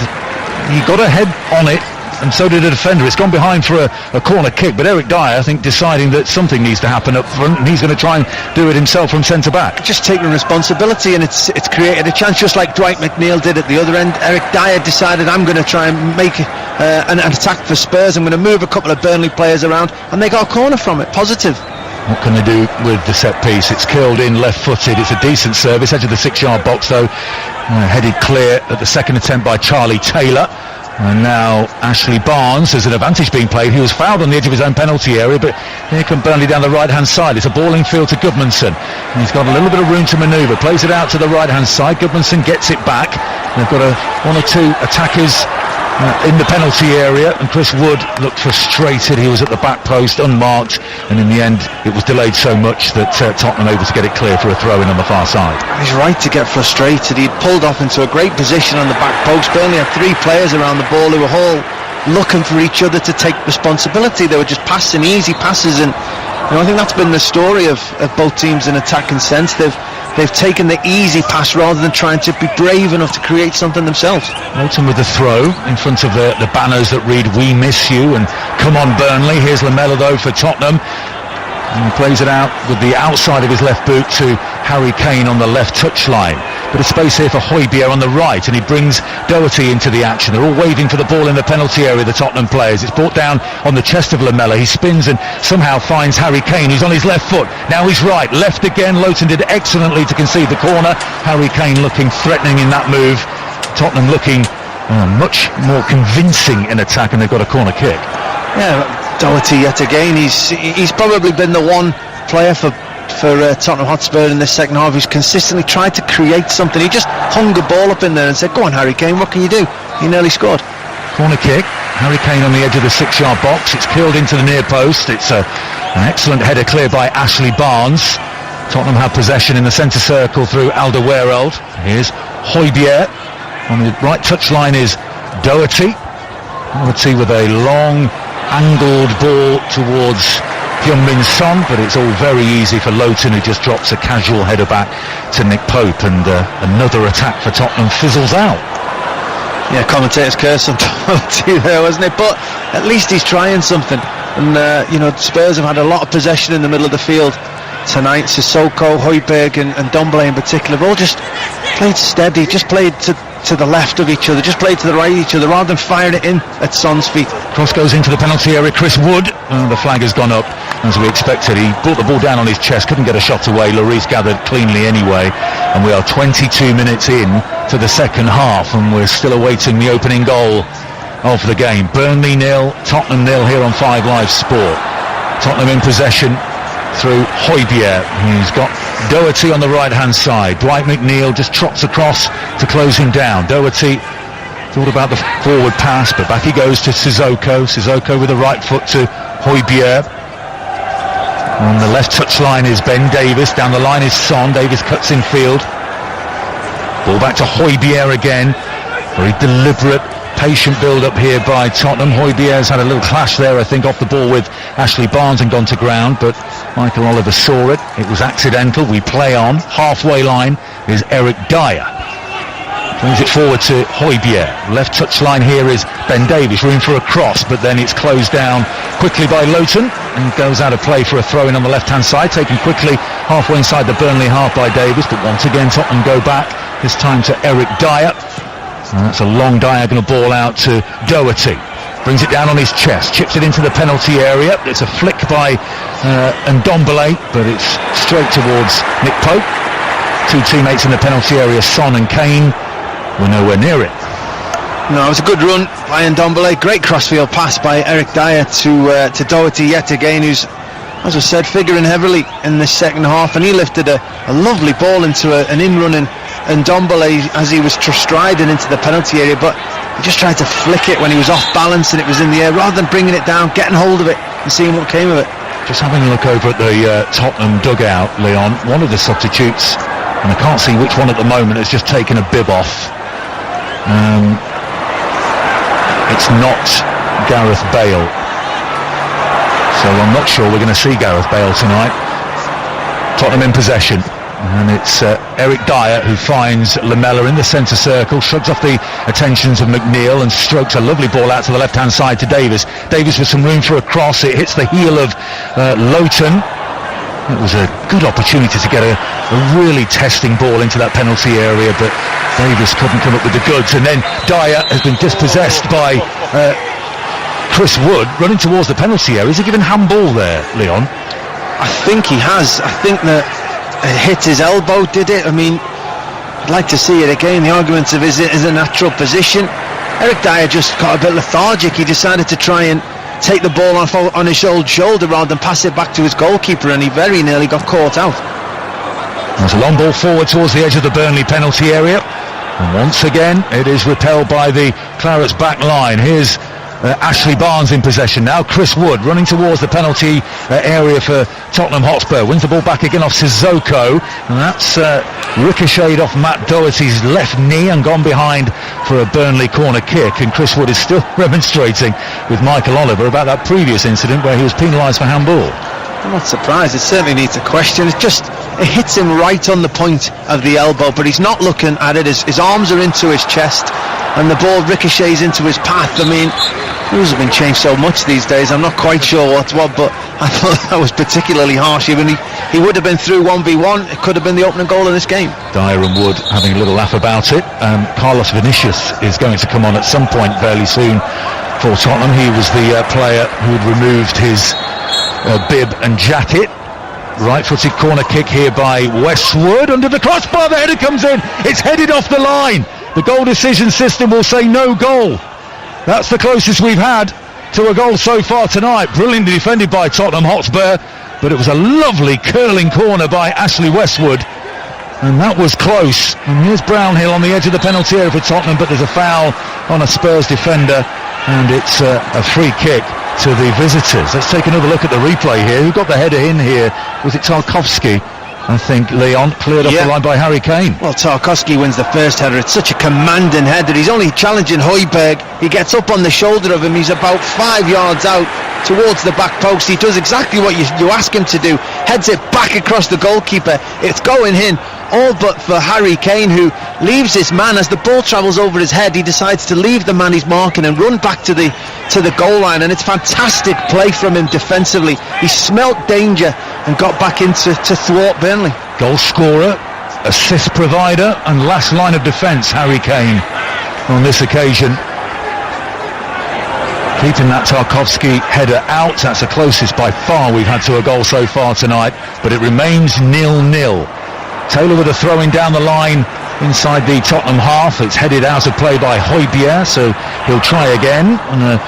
he got a head on it, and so did a defender. It's gone behind for a corner kick, but Eric Dyer, I think, deciding that something needs to happen up front, and he's going to try and do it himself from centre-back. Just taking responsibility, and it's created a chance, just like Dwight McNeil did at the other end. Eric Dyer decided, I'm going to try and make an attack for Spurs. I'm going to move a couple of Burnley players around, and they got a corner from it. Positive. What can they do with the set piece? It's curled in left-footed. It's a decent service, edge of the 6-yard box though. Headed clear at the second attempt by Charlie Taylor. And now Ashley Barnes, there's an advantage being played. He was fouled on the edge of his own penalty area, but here come Burnley down the right-hand side. It's a ball in field to Gudmundsson. He's got a little bit of room to manoeuvre, plays it out to the right-hand side. Gudmundsson gets it back. They've got 1 or 2 attackers in the penalty area, and Chris Wood looked frustrated. He was at the back post, unmarked, and in the end it was delayed so much that Tottenham able to get it clear for a throw-in on the far side. He's right to get frustrated. He'd pulled off into a great position on the back post. Burnley had 3 players around the ball who were all looking for each other to take responsibility. They were just passing easy passes, and I think that's been the story of both teams in attack and sense. They've taken the easy pass rather than trying to be brave enough to create something themselves. Bolton with the throw in front of the banners that read "We miss you" and "Come on Burnley." Here's Lamela though for Tottenham. And he plays it out with the outside of his left boot to Harry Kane on the left touchline. Bit of space here for Højbjerg on the right, and he brings Doherty into the action. They're all waving for the ball in the penalty area, the Tottenham players. It's brought down on the chest of Lamela. He spins and somehow finds Harry Kane, who's on his left foot. Now he's right, left again. Lowton did excellently to concede the corner. Harry Kane looking threatening in that move. Tottenham looking much more convincing in attack, and they've got a corner kick. Yeah, Doherty yet again. He's probably been the one player for Tottenham Hotspur in this second half who's consistently tried to create something. He just hung the ball up in there and said, "Go on, Harry Kane, what can you do?" He nearly scored. Corner kick. Harry Kane on the edge of the 6-yard box. It's curled into the near post. It's an excellent header clear by Ashley Barnes. Tottenham have possession in the centre circle through Alderweireld. Here's Højbjerg. On the right touchline is Doherty. Doherty with a long angled ball towards Heung-min Son, but it's all very easy for Lowton, who just drops a casual header back to Nick Pope, and another attack for Tottenham fizzles out. Yeah, commentator's curse on Doherty there, wasn't it? But at least he's trying something. And Spurs have had a lot of possession in the middle of the field tonight. Sissoko, Højbjerg and Ndombele in particular have all just played steady, just played to the left of each other, just played to the right of each other rather than firing it in at Son's feet. Cross goes into the penalty area. Chris Wood, the flag has gone up as we expected. He brought the ball down on his chest, couldn't get a shot away. Lloris gathered cleanly anyway, and we are 22 minutes in to the second half, and we're still awaiting the opening goal of the game. Burnley 0, Tottenham 0 here on 5 Live Sport. Tottenham in possession through Højbjerg. He's got Doherty on the right-hand side. Dwight McNeil just trots across to close him down. Doherty thought about the forward pass, but back he goes to Sissoko. Sissoko with the right foot to Højbjerg. On the left touchline is Ben Davies. Down the line is Son. Davies cuts in field. Ball back to Højbjerg again. Very deliberate, patient build-up here by Tottenham. Højbjerg's had a little clash there, I think, off the ball with Ashley Barnes and gone to ground, but Michael Oliver saw it. It was accidental. We play on. Halfway line is Eric Dyer. Brings it forward to Højbjerg. Left touchline here is Ben Davies. Room for a cross, but then it's closed down quickly by Lowton and goes out of play for a throw-in on the left-hand side, taken quickly halfway inside the Burnley half by Davies, but once again Tottenham go back, this time to Eric Dyer. And that's a long diagonal ball out to Doherty. Brings it down on his chest, chips it into the penalty area. It's a flick by Ndombele, but it's straight towards Nick Pope. Two teammates in the penalty area, Son and Kane, were nowhere near it. No, it was a good run by Ndombele. Great crossfield pass by Eric Dyer to Doherty yet again, who's, as I said, figuring heavily in the second half, and he lifted a lovely ball into an in-running Ndombele as he was striding into the penalty area, but he just tried to flick it when he was off balance and it was in the air, rather than bringing it down, getting hold of it and seeing what came of it. Just having a look over at the Tottenham dugout, Leon, one of the substitutes, and I can't see which one at the moment, has just taken a bib off. It's not Gareth Bale, so I'm not sure we're going to see Gareth Bale tonight. Tottenham in possession, and it's Eric Dyer who finds Lamela in the centre circle, shrugs off the attentions of McNeil and strokes a lovely ball out to the left hand side to Davies. Davies with some room for a cross, it hits the heel of Lowton. It was a good opportunity to get a really testing ball into that penalty area, but Davies couldn't come up with the goods, and then Dyer has been dispossessed by Chris Wood running towards the penalty area. Is he given handball there, Leon? I think he has. I think that it hit his elbow, did it? I mean, I'd like to see it again. The argument of is it a natural position? Eric Dyer just got a bit lethargic. He decided to try and take the ball off on his old shoulder rather than pass it back to his goalkeeper, and he very nearly got caught out. There's a long ball forward towards the edge of the Burnley penalty area, and once again it is repelled by the Clarets back line. Here's Ashley Barnes in possession now. Chris Wood running towards the penalty area for Tottenham Hotspur, wins the ball back again off Sissoko, and that's ricocheted off Matt Doherty's left knee and gone behind for a Burnley corner kick, and Chris Wood is still remonstrating with Michael Oliver about that previous incident where he was penalised for handball. I'm not surprised. It certainly needs a question. It hits him right on the point of the elbow, but he's not looking at it. His arms are into his chest and the ball ricochets into his path. I mean, rules have been changed so much these days, I'm not quite sure what's what, but I thought that was particularly harsh. Even he would have been through 1v1. It could have been the opening goal of this game. Dyer and Wood having a little laugh about it. Carlos Vinicius is going to come on at some point fairly soon for Tottenham. He was the player who had removed his bib and jacket. Right-footed corner kick here by Westwood under the crossbar. The header comes in. It's headed off the line. The goal decision system will say no goal. That's the closest we've had to a goal so far tonight. Brilliantly defended by Tottenham Hotspur, but it was a lovely curling corner by Ashley Westwood, and that was close. And here's Brownhill on the edge of the penalty area for Tottenham, but there's a foul on a Spurs defender, and it's a free kick to the visitors. Let's take another look at the replay here. Who got the header in here? Was it Tarkowski? I think Leon cleared off the line by Harry Kane. Well, Tarkowski wins the first header. It's such a commanding header. He's only challenging Højbjerg. He gets up on the shoulder of him. He's about 5 yards out towards the back post. He does exactly what you ask him to do. Heads it back across the goalkeeper. It's going in, all but for Harry Kane, who leaves his man. As the ball travels over his head, he decides to leave the man he's marking and run back to the goal line, and it's fantastic play from him defensively. He smelt danger and got back in to thwart Burnley. Goal scorer, assist provider and last line of defence, Harry Kane on this occasion, keeping that Tarkowski header out. That's the closest by far we've had to a goal so far tonight, but it remains 0-0. Taylor with a throw-in down the line inside the Tottenham half. It's headed out of play by Højbjerg, so he'll try again. And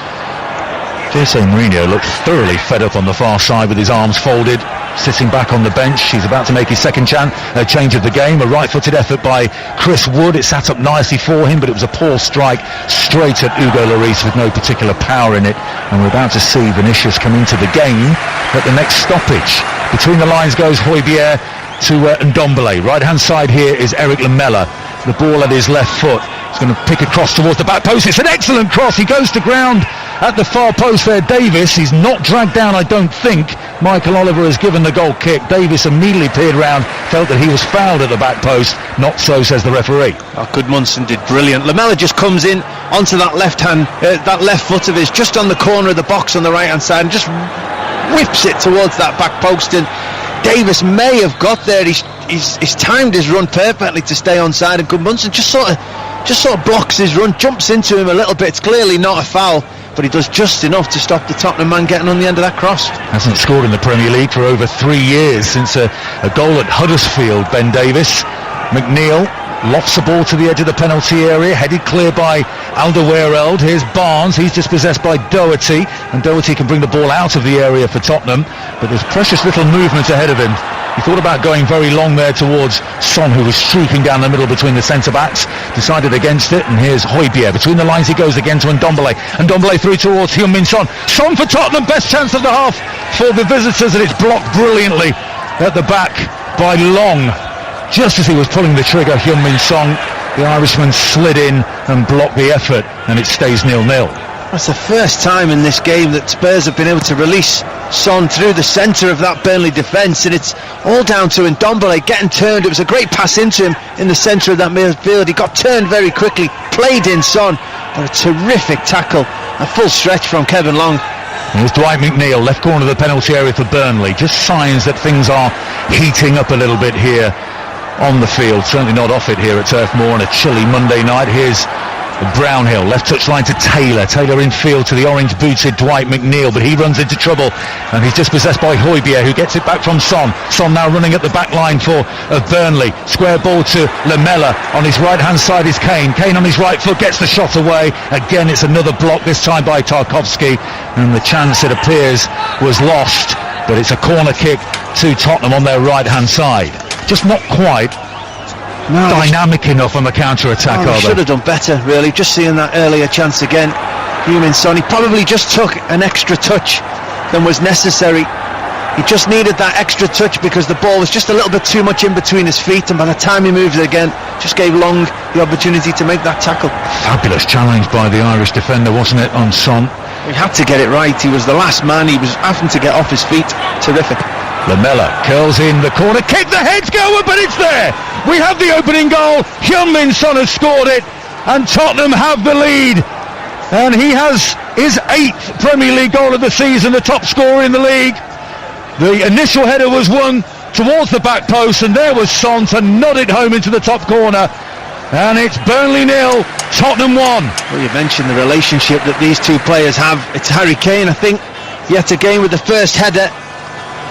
Jose Mourinho looked thoroughly fed up on the far side with his arms folded, sitting back on the bench. He's about to make his second change of the game. A right-footed effort by Chris Wood. It sat up nicely for him, but it was a poor strike straight at Hugo Lloris with no particular power in it. And we're about to see Vinicius come into the game at the next stoppage. Between the lines goes Højbjerg to Ndombele. Right-hand side here is Eric Lamela. The ball at his left foot. He's going to pick a cross towards the back post. It's an excellent cross. He goes to ground at the far post there. Davies, he's not dragged down, I don't think, Michael Oliver has given the goal kick. Davis immediately peered round, felt that he was fouled at the back post. Not so, says the referee. Gudmundsson did brilliant. Lamela just comes in onto that left foot of his, just on the corner of the box on the right hand side, and just whips it towards that back post. And Davis may have got there. He's timed his run perfectly to stay onside, and Gudmundsson just sort of blocks his run, jumps into him a little bit. It's clearly not a foul, but he does just enough to stop the Tottenham man getting on the end of that cross. Hasn't scored in the Premier League for over 3 years, since a goal at Huddersfield. Ben Davis. McNeil lofts the ball to the edge of the penalty area, headed clear by Alderweireld. Here's Barnes, he's dispossessed by Doherty, and Doherty can bring the ball out of the area for Tottenham, but there's precious little movement ahead of him. He thought about going very long there towards Son, who was streaking down the middle between the centre-backs, decided against it, and here's Højbjerg. Between the lines he goes again to Ndombele. Ndombele through towards Heung-min Son. Son for Tottenham, best chance of the half for the visitors, and it's blocked brilliantly at the back by Long. Just as he was pulling the trigger, Heung-min Son, the Irishman, slid in and blocked the effort, and it stays 0-0. That's the first time in this game that Spurs have been able to release Son through the centre of that Burnley defence, and it's all down to Ndombele getting turned. It was a great pass into him in the centre of that midfield. He got turned very quickly, played in Son, but a terrific tackle, a full stretch from Kevin Long. Here's Dwight McNeil, left corner of the penalty area for Burnley. Just signs that things are heating up a little bit here on the field. Certainly not off it here at Turf Moor on a chilly Monday night. Here's Brownhill, left touchline to Taylor. Taylor in field to the orange-booted Dwight McNeil, but he runs into trouble, and he's dispossessed by Højbjerg, who gets it back from Son. Son now running at the back line for Burnley. Square ball to Lamela. On his right-hand side is Kane. Kane on his right foot gets the shot away. Again, it's another block, this time by Tarkowski, and the chance, it appears, was lost, but it's a corner kick to Tottenham on their right-hand side. Just not quite dynamic enough on the counter-attack, are they? Should have done better, really. Just seeing that earlier chance again. Heung-min Son, he probably just took an extra touch than was necessary. He just needed that extra touch because the ball was just a little bit too much in between his feet, and by the time he moved it again, just gave Long the opportunity to make that tackle. Fabulous challenge by the Irish defender, wasn't it, on Son? He had to get it right. He was the last man. He was having to get off his feet. Terrific. Lamela curls in the corner, kick, the head's going, but it's there. We have the opening goal. Heung-min Son has scored it, and Tottenham have the lead. And he has his 8th Premier League goal of the season, the top scorer in the league. The initial header was won towards the back post, and there was Son to nod it home into the top corner. And it's Burnley 0, Tottenham 1. Well, you mentioned the relationship that these two players have. It's Harry Kane, I think, yet again with the first header.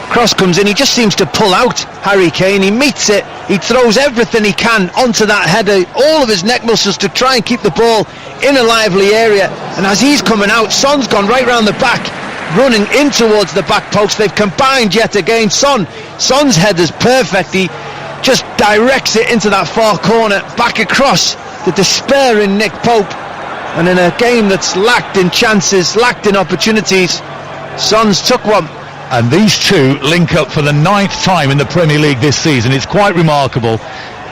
Cross comes in, he just seems to pull out Harry Kane. He meets it, he throws everything he can onto that header, all of his neck muscles to try and keep the ball in a lively area. And as he's coming out, Son's gone right round the back, running in towards the back post. They've combined yet again. Son's header's perfect. He just directs it into that far corner, back across the despairing Nick Pope. And in a game that's lacked in chances, lacked in opportunities, Son's took one. And these two link up for the 9th time in the Premier League this season. It's quite remarkable.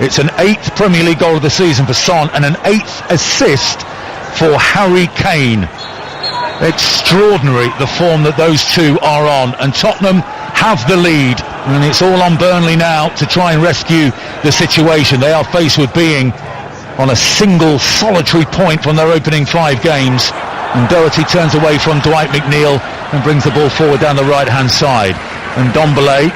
It's an 8th Premier League goal of the season for Son and an 8th assist for Harry Kane. Extraordinary, the form that those two are on, and Tottenham have the lead, and it's all on Burnley now to try and rescue the situation. They are faced with being on a single solitary point from their opening 5 games, and Doherty turns away from Dwight McNeil and brings the ball forward down the right hand side. And Ndombele,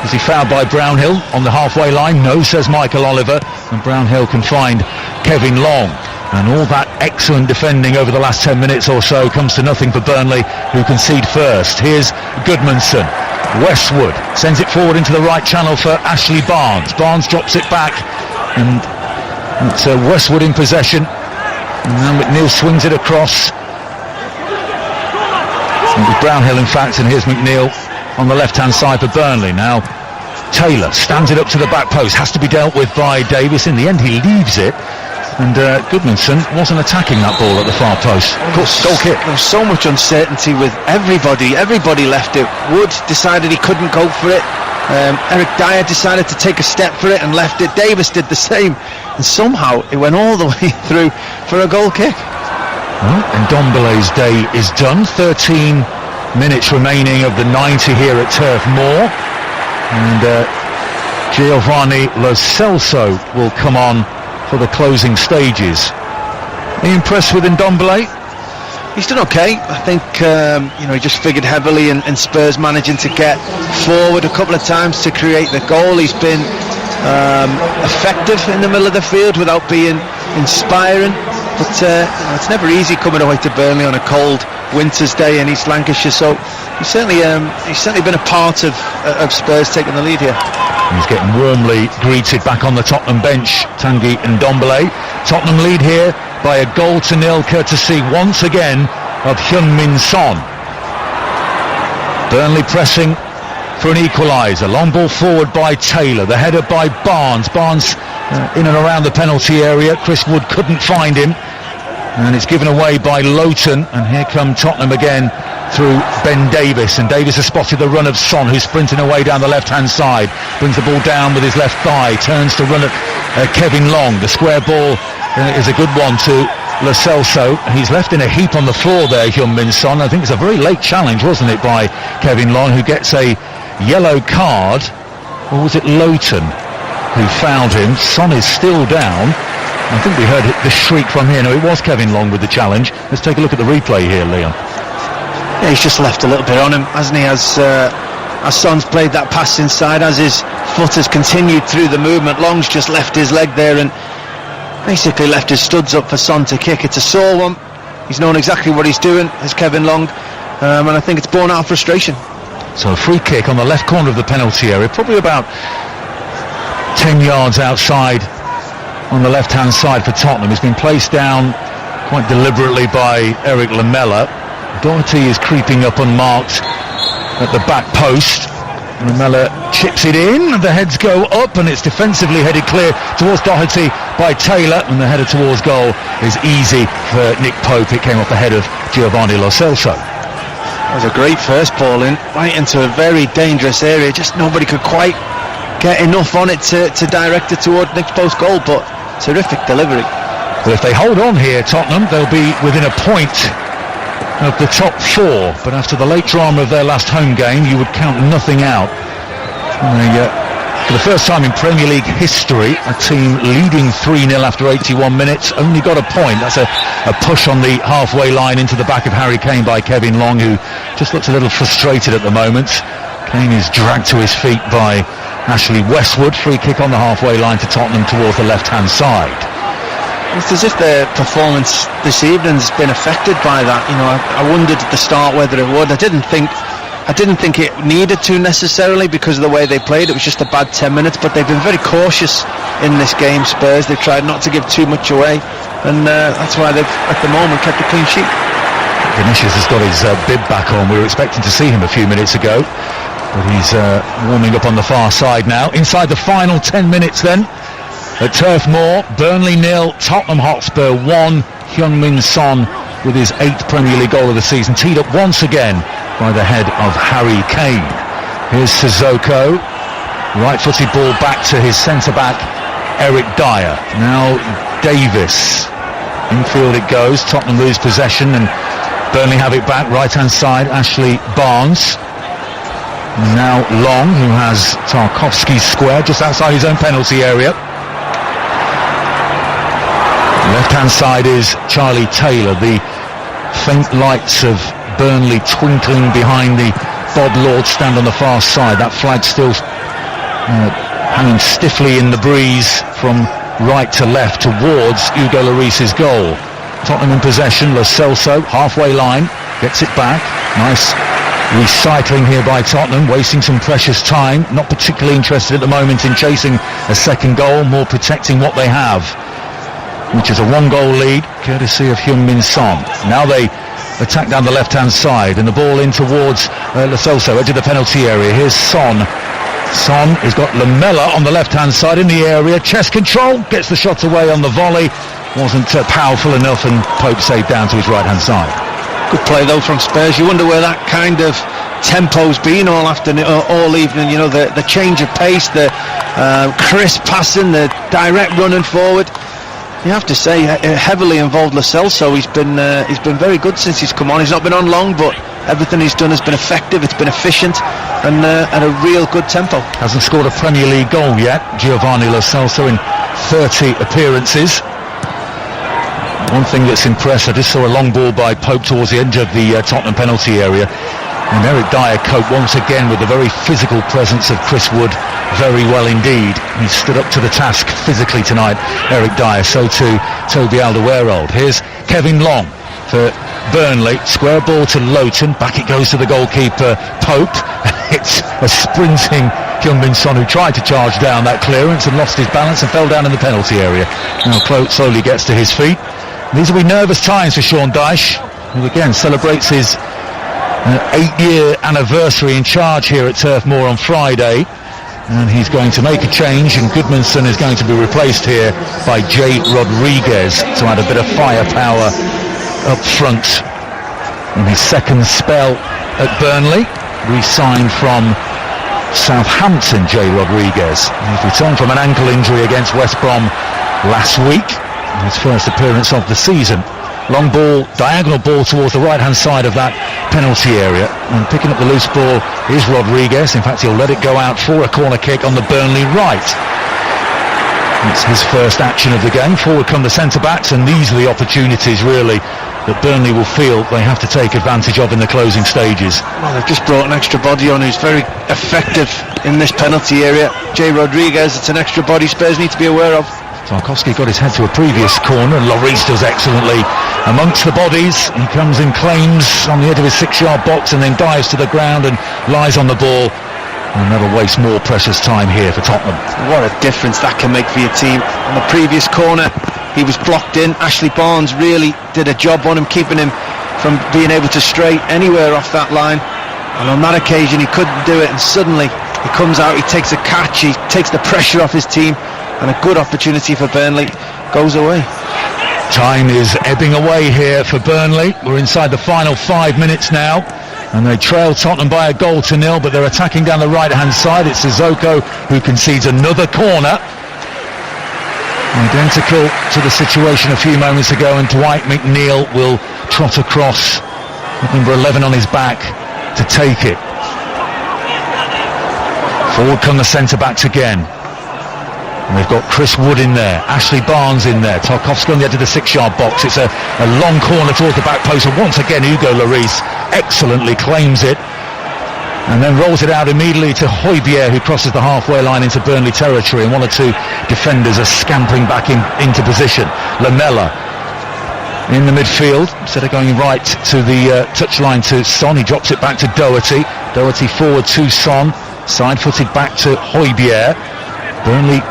is he fouled by Brownhill on the halfway line? No, says Michael Oliver, and Brownhill can find Kevin Long. And all that excellent defending over the last 10 minutes or so comes to nothing for Burnley, who concede first. Here's Gudmundsson. Westwood sends it forward into the right channel for Ashley Barnes. Barnes drops it back, and it's Westwood in possession. And now McNeil swings it across. It was Brownhill, in fact, and here's McNeil on the left-hand side for Burnley. Now Taylor stands it up to the back post, has to be dealt with by Davis. In the end, he leaves it, and Gudmundsson wasn't attacking that ball at the far post. Goal kick. There was so much uncertainty with everybody. Everybody left it. Wood decided he couldn't go for it. Eric Dyer decided to take a step for it and left it. Davis did the same, and somehow it went all the way through for a goal kick. Well, and Ndombele's day is done. 13 minutes remaining of the 90 here at Turf Moor, and Giovanni Lo Celso will come on for the closing stages. Are you impressed with Ndombele? He's done okay. I think he just figured heavily in Spurs managing to get forward a couple of times to create the goal. He's been effective in the middle of the field without being inspiring, but it's never easy coming away to Burnley on a cold winter's day in East Lancashire, so he's certainly been a part of Spurs taking the lead here. He's getting warmly greeted back on the Tottenham bench, Tanguy Ndombele. Tottenham lead here by a 1-0 courtesy once again of Heung-min Son. Burnley pressing for an equaliser. Long ball forward by Taylor, the header by Barnes. Barnes in and around the penalty area. Chris Wood couldn't find him, and it's given away by Lowton, and here come Tottenham again through Ben Davis, and Davis has spotted the run of Son, who's sprinting away down the left hand side, brings the ball down with his left thigh, turns to run at Kevin Long. The square ball is a good one to Lo Celso. He's left in a heap on the floor there, Heung-min Son. I think it's a very late challenge, wasn't it, by Kevin Long, who gets a yellow card. Or was it Lowton who fouled him? Son is still down. I think we heard the shriek from here. No, it was Kevin Long with the challenge. Let's take a look at the replay here, Leon. Yeah, he's just left a little bit on him, hasn't he, as Son's played that pass inside, as his foot has continued through the movement. Long's just left his leg there and basically left his studs up for Son to kick. It's a sore one. He's known exactly what he's doing, as Kevin Long, and I think it's born out of frustration. So a free kick on the left corner of the penalty area, probably about 10 yards outside on the left-hand side for Tottenham. It's been placed down quite deliberately by Eric Lamela. Doherty is creeping up unmarked at the back post. Lamela chips it in, the heads go up, and it's defensively headed clear towards Doherty by Taylor, and the header towards goal is easy for Nick Pope. It came off the head of Giovanni Lo Celso. That was a great first ball in, right into a very dangerous area. Just nobody could quite get enough on it to direct it toward Nick Pope's goal, but terrific delivery. Well, if they hold on here, Tottenham, they'll be within a point of the top four, but after the late drama of their last home game, you would count nothing out. For the first time in Premier League history, a team leading 3-0 after 81 minutes only got a point. That's a push on the halfway line into the back of Harry Kane by Kevin Long, who just looks a little frustrated at the moment. Kane is dragged to his feet by Ashley Westwood. Free kick on the halfway line to Tottenham towards the left-hand side. It's as if their performance this evening has been affected by that. I wondered at the start whether it would. I didn't think it needed to necessarily because of the way they played. It was just a bad 10 minutes, but they've been very cautious in this game, Spurs. They've tried not to give too much away, and that's why they've, at the moment, kept a clean sheet. Vinicius has got his bib back on. We were expecting to see him a few minutes ago, but he's warming up on the far side now. Inside the final 10 minutes then, at Turf Moor, Burnley 0, Tottenham Hotspur 1. Heung-min Son with his 8th Premier League goal of the season, teed up once again by the head of Harry Kane. Here's Sissoko, right-footed ball back to his centre-back, Eric Dyer. Now Davis, infield it goes, Tottenham lose possession and Burnley have it back, right-hand side, Ashley Barnes. And now Long, who has Tarkovsky's square just outside his own penalty area. Left-hand side is Charlie Taylor, the faint lights of Burnley twinkling behind the Bob Lord stand on the far side. That flag still hanging stiffly in the breeze from right to left towards Hugo Lloris's goal. Tottenham in possession, Lo Celso, halfway line, gets it back. Nice recycling here by Tottenham, wasting some precious time. Not particularly interested at the moment in chasing a second goal, more protecting what they have, which is a 1-goal lead, courtesy of Heung-min Son. Now they attack down the left-hand side, and the ball in towards Lo Celso, edge of the penalty area. Here's Son. Son has got Lamela on the left-hand side in the area. Chest control, gets the shot away on the volley. Wasn't powerful enough, and Pope saved down to his right-hand side. Good play though from Spurs. You wonder where that kind of tempo's been all afternoon, all evening. The change of pace, the crisp passing, the direct running forward. You have to say, heavily involved Lo Celso. He's been very good since he's come on. He's not been on long, but Everything he's done has been effective, it's been efficient, and at a real good tempo. Hasn't scored a Premier League goal yet, Giovanni Lo Celso, in 30 appearances. One thing that's impressed, I just saw a long ball by Pope towards the edge of the Tottenham penalty area, and Eric Dyer coped once again with the very physical presence of Chris Wood very well indeed. He stood up to the task physically tonight, Eric Dyer, so too Toby Alderweireld. Here's Kevin Long for Burnley, square ball to Lowton, back it goes to the goalkeeper Pope. It's a sprinting Heung-min Son who tried to charge down that clearance and lost his balance and fell down in the penalty area. Now slowly gets to his feet. These will be nervous times for Sean Dyche, who again celebrates his 8-year anniversary in charge here at Turf Moor on Friday, and he's going to make a change, and Goodmanson is going to be replaced here by Jay Rodriguez to add a bit of firepower up front. In his second spell at Burnley, re-signed from Southampton, Jay Rodriguez. He's returned from an ankle injury against West Brom last week, his first appearance of the season. Long ball, diagonal ball towards the right hand side of that penalty area, and picking up the loose ball is Rodriguez. In fact, he'll let it go out for a corner kick on the Burnley right. It's his first action of the game. Forward come the centre backs, and these are the opportunities really that Burnley will feel they have to take advantage of in the closing stages. Well, they've just brought an extra body on who's very effective in this penalty area. Jay Rodriguez, it's an extra body Spurs need to be aware of. Tarkowski got his head to a previous corner, and Lloris does excellently amongst the bodies. He comes in, claims on the edge of his 6-yard box, and then dives to the ground and lies on the ball. And never waste more precious time here for Tottenham. What a difference that can make for your team. On the previous corner, he was blocked in. Ashley Barnes really did a job on him, keeping him from being able to stray anywhere off that line. And on that occasion, he couldn't do it, and suddenly he comes out, he takes a catch, he takes the pressure off his team, and a good opportunity for Burnley goes away. Time is ebbing away here for Burnley. We're inside the final 5 minutes now, and they trail Tottenham by 1-0, but they're attacking down the right hand side. It's Sissoko who concedes another corner, identical to the situation a few moments ago, and Dwight McNeil will trot across with number 11 on his back to take it. Forward come the centre backs again. And they've got Chris Wood in there, Ashley Barnes in there, Tarkowski on the edge of the 6-yard box. It's a long corner towards the back post, and once again Hugo Lloris excellently claims it and then rolls it out immediately to Højbjerg, who crosses the halfway line into Burnley territory, and one or two defenders are scampering back into position. Lamela in the midfield, instead of going right to the touchline to Son, he drops it back to Doherty. Doherty forward to Son, side-footed back to Højbjerg. Burnley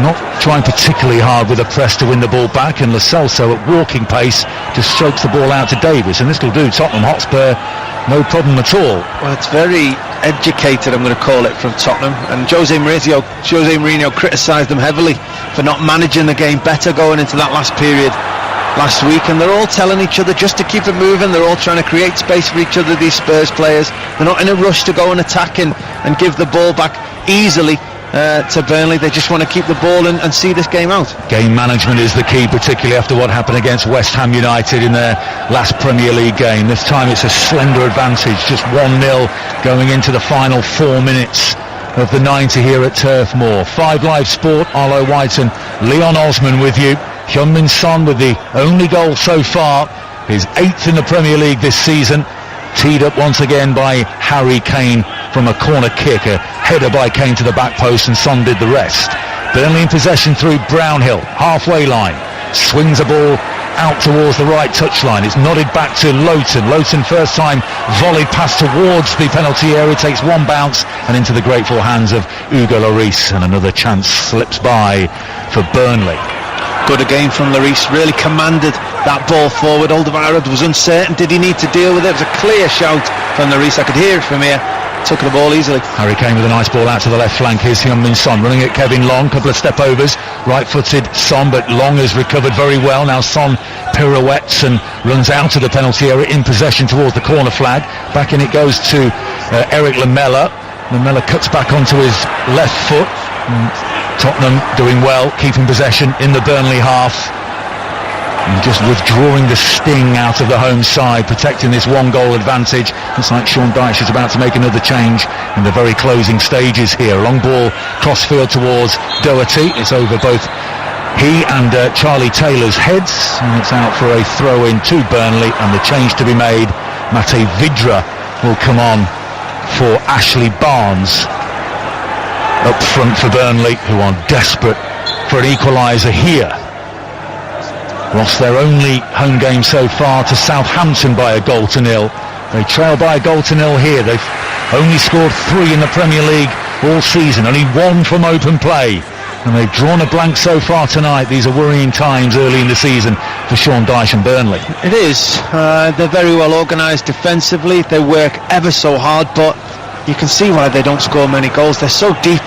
not trying particularly hard with a press to win the ball back, and Lo Celso at walking pace just strokes the ball out to Davis, and this will do Tottenham Hotspur no problem at all. Well, it's very educated, I'm going to call it, from Tottenham, and Jose Mourinho criticised them heavily for not managing the game better going into that last period last week, and they're all telling each other just to keep it moving. They're all trying to create space for each other, these Spurs players. They're not in a rush to go and attack and give the ball back easily to Burnley. They just want to keep the ball and see this game out. Game management is the key, particularly after what happened against West Ham United in their last Premier League game. This time it's a slender advantage, just 1-0 going into the final 4 minutes of the 90 here at Turf Moor. 5 Live Sport, Arlo White and Leon Osman with you. Heung-min Son with the only goal so far, his 8th in the Premier League this season, teed up once again by Harry Kane from a corner kick, a header by Kane to the back post, and Son did the rest. Burnley in possession through Brownhill, halfway line, swings a ball out towards the right touchline. It's nodded back to Lowton. Lowton first time volleyed pass towards the penalty area, takes one bounce and into the grateful hands of Hugo Lloris, and another chance slips by for Burnley. Good again from Lloris, really commanded that ball forward. Alderweireld was uncertain, did he need to deal with it? It was a clear shout from Lloris, I could hear it from here. Took the ball easily. Harry Kane with a nice ball out to the left flank. Here's Heung-min Son running at Kevin Long, couple of step overs, right-footed Son, but Long has recovered very well. Now Son pirouettes and runs out of the penalty area in possession towards the corner flag. Back in it goes to Eric Lamela. Lamela cuts back onto his left foot. Tottenham doing well, keeping possession in the Burnley half. And just withdrawing the sting out of the home side, protecting this 1-goal advantage. Looks like Sean Dyche is about to make another change in the very closing stages here. Long ball crossfield towards Doherty. It's over both he and Charlie Taylor's heads, and it's out for a throw-in to Burnley, and the change to be made. Mate Vidra will come on for Ashley Barnes up front for Burnley, who are desperate for an equaliser here. Lost their only home game so far to Southampton by 1-0. They trail by 1-0 here. They've only scored 3 in the Premier League all season, only 1 from open play. And they've drawn a blank so far tonight. These are worrying times early in the season for Sean Dyche and Burnley. It is. They're very well organised defensively. They work ever so hard, but you can see why they don't score many goals. They're so deep.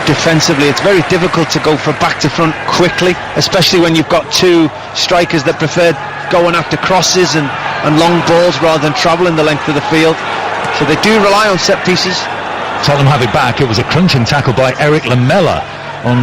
Defensively, it's very difficult to go for back to front quickly, especially when you've got 2 strikers that prefer going after crosses and long balls rather than travelling the length of the field. So they do rely on set pieces. Tottenham have it back. It was a crunching tackle by Eric Lamela on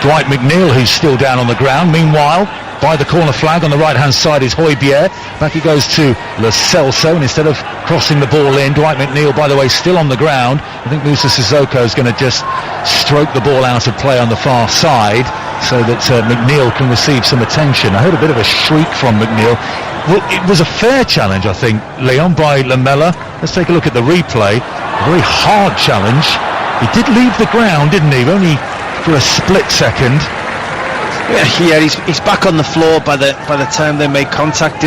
Dwight McNeil, who's still down on the ground. Meanwhile, by the corner flag on the right hand side is Højbjerg. Back he goes to Lo Celso, and instead of crossing the ball in, Dwight McNeil, by the way, still on the ground. I think Musa Sissoko is going to just stroke the ball out of play on the far side so that McNeil can receive some attention. I heard a bit of a shriek from McNeil. Well, it was a fair challenge, I think, Leon, by Lamela. Let's take a look at the replay. A very hard challenge. He did leave the ground, didn't he? Only for a split second. Yeah, he's back on the floor by the time they make contact.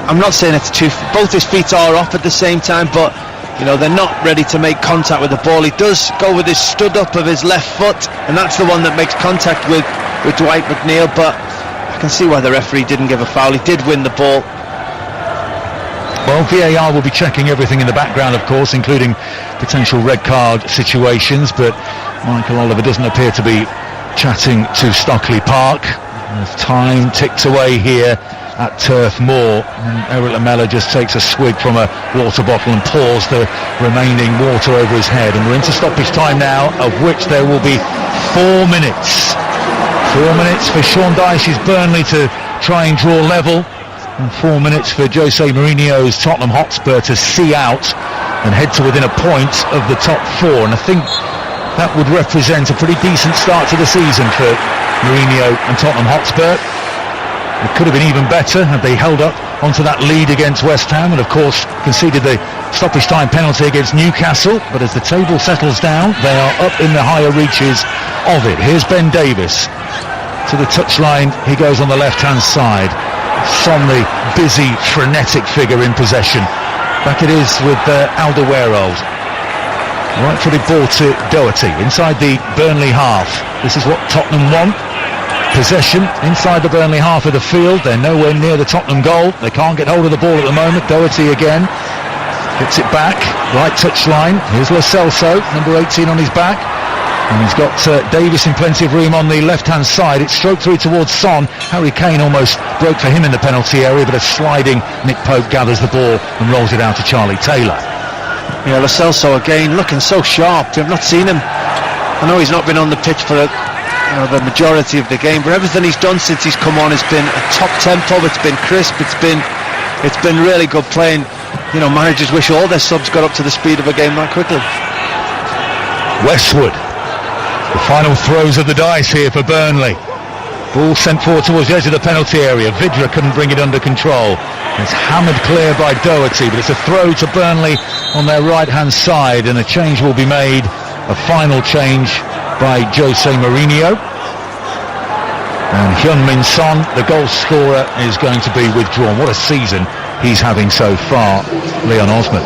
I'm not saying it's both his feet are off at the same time, but they're not ready to make contact with the ball. He does go with his stud up of his left foot, and that's the one that makes contact with Dwight McNeil, but I can see why the referee didn't give a foul. He did win the ball. Well, VAR will be checking everything in the background, of course, including potential red card situations, but Michael Oliver doesn't appear to be chatting to Stockley Park. As time ticks away here at Turf Moor, and Eric Lamela just takes a swig from a water bottle and pours the remaining water over his head. And we're into stoppage time now, of which there will be 4 minutes. 4 minutes for Sean Dyche's Burnley to try and draw level, and 4 minutes for Jose Mourinho's Tottenham Hotspur to see out and head to within a point of the top 4. And I think that would represent a pretty decent start to the season for Mourinho and Tottenham Hotspur. It could have been even better had they held up onto that lead against West Ham, and of course conceded the stoppage time penalty against Newcastle. But as the table settles down, they are up in the higher reaches of it. Here's Ben Davies to the touchline. He goes on the left hand side. Son, the busy, frenetic figure in possession. Back it is with Alderweireld. Right-footed ball to Doherty inside the Burnley half. This is what Tottenham want. Possession inside the Burnley half of the field. They're nowhere near the Tottenham goal. They can't get hold of the ball at the moment. Doherty again gets it back. Right touchline. Here's Lo Celso, number 18 on his back. And he's got Davis in plenty of room on the left-hand side. It's stroked through towards Son. Harry Kane almost broke for him in the penalty area, but a sliding Nick Pope gathers the ball and rolls it out to Charlie Taylor. Yeah, Lo Celso again looking so sharp. I've not seen him. I know he's not been on the pitch for the majority of the game, but everything he's done since he's come on has been a top tempo. It's been crisp. It's been really good playing. Managers wish all their subs got up to the speed of a game that quickly. Westwood. The final throws of the dice here for Burnley. Ball sent forward towards the edge of the penalty area. Vidra couldn't bring it under control. It's hammered clear by Doherty, but it's a throw to Burnley on their right-hand side, and a change will be made. A final change by Jose Mourinho. And Heung-min Son, the goal scorer, is going to be withdrawn. What a season he's having so far, Leon Osman.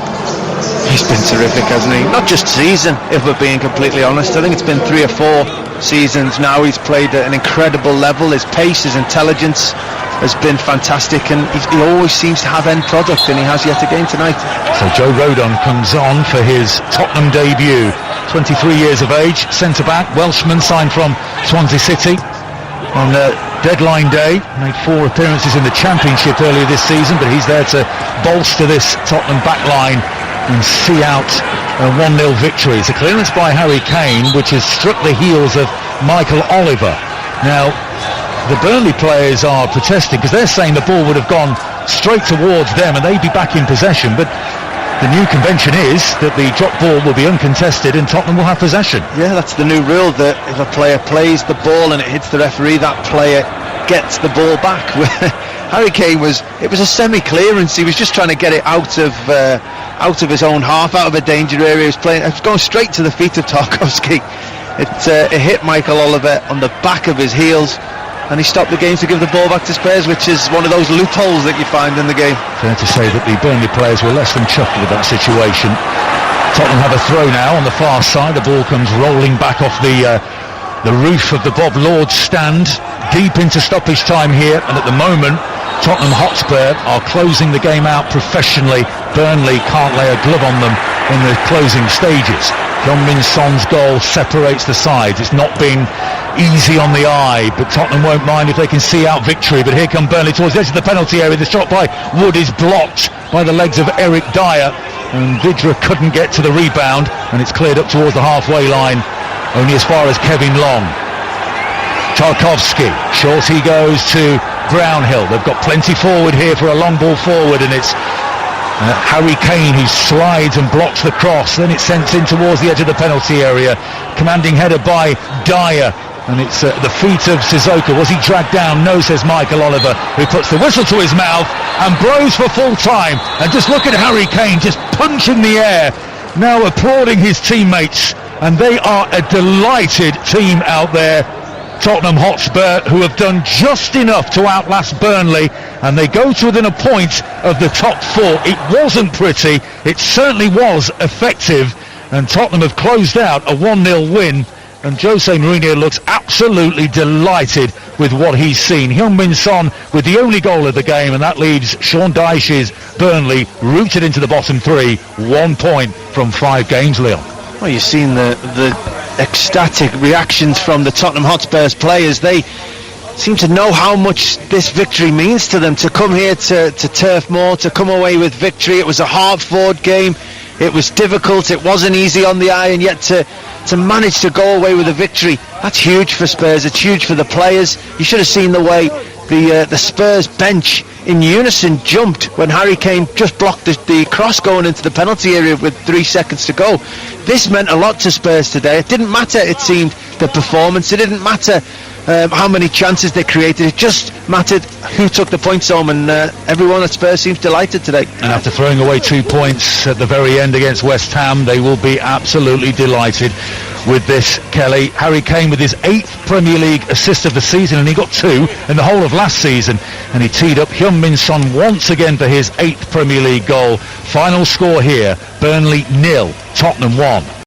He's been terrific, hasn't he? Not just season, if we're being completely honest. I think it's been 3 or 4 seasons now. He's played at an incredible level. His pace, his intelligence has been fantastic, and he always seems to have end product, and he has yet again tonight. So Joe Rodon comes on for his Tottenham debut. 23 years of age, centre-back, Welshman, signed from Swansea City on deadline day. Made 4 appearances in the Championship earlier this season, but he's there to bolster this Tottenham backline and see out a 1-0 victory. It's a clearance by Harry Kane, which has struck the heels of Michael Oliver. Now, the Burnley players are protesting because they're saying the ball would have gone straight towards them and they'd be back in possession, but the new convention is that the drop ball will be uncontested and Tottenham will have possession. Yeah, that's the new rule, that if a player plays the ball and it hits the referee, that player gets the ball back. Harry Kane it was a semi-clearance. He was just trying to get it out of his own half, out of a danger area. It was going straight to the feet of Tarkowski. It hit Michael Oliver on the back of his heels, and he stopped the game to give the ball back to Spurs, which is one of those loopholes that you find in the game. Fair to say that the Burnley players were less than chuffed with that situation. Tottenham have a throw now on the far side. The ball comes rolling back off the roof of the Bob Lord stand, deep into stoppage time here, and at the moment Tottenham Hotspur are closing the game out professionally. Burnley can't lay a glove on them in the closing stages. Heung-min Son's goal separates the sides. It's not been easy on the eye, but Tottenham won't mind if they can see out victory. But here come Burnley towards the edge of the penalty area. The shot by Wood is blocked by the legs of Eric Dyer, and Vidra couldn't get to the rebound, and it's cleared up towards the halfway line, only as far as Kevin Long. Tarkowski, short he goes to Brownhill. They've got plenty forward here for a long ball forward, and it's Harry Kane who slides and blocks the cross. Then it's sent in towards the edge of the penalty area. Commanding header by Dyer, and it's at the feet of Sissoko. Was he dragged down? No, says Michael Oliver, who puts the whistle to his mouth and blows for full time. And just look at Harry Kane just punching the air, now applauding his teammates, and they are a delighted team out there. Tottenham Hotspur, who have done just enough to outlast Burnley, and they go to within a point of the top four. It wasn't pretty, it certainly was effective, and Tottenham have closed out a 1-0 win, and Jose Mourinho looks absolutely delighted with what he's seen. Heung-min Son with the only goal of the game, and that leaves Sean Dyche's Burnley rooted into the bottom three, 1 point from 5 games, Leon. Well, you've seen the ecstatic reactions from the Tottenham Hotspurs players. They seem to know how much this victory means to them, to come here to Turf Moor, to come away with victory. It was a hard-fought game, it was difficult, it wasn't easy on the eye, and yet to manage to go away with a victory, that's huge for Spurs, it's huge for the players. You should have seen the way the Spurs bench in unison jumped when Harry Kane just blocked the cross going into the penalty area with 3 seconds to go. This meant a lot to Spurs today. It didn't matter, it seemed, the performance. It didn't matter how many chances they created. It just mattered who took the points home, and everyone at Spurs seems delighted today. And after throwing away 2 points at the very end against West Ham, they will be absolutely delighted with this, Kelly. Harry Kane with his 8th Premier League assist of the season, and he got 2 in the whole of last season, and he teed up Heung-min Son once again for his 8th Premier League goal. Final score here, Burnley 0, Tottenham 1.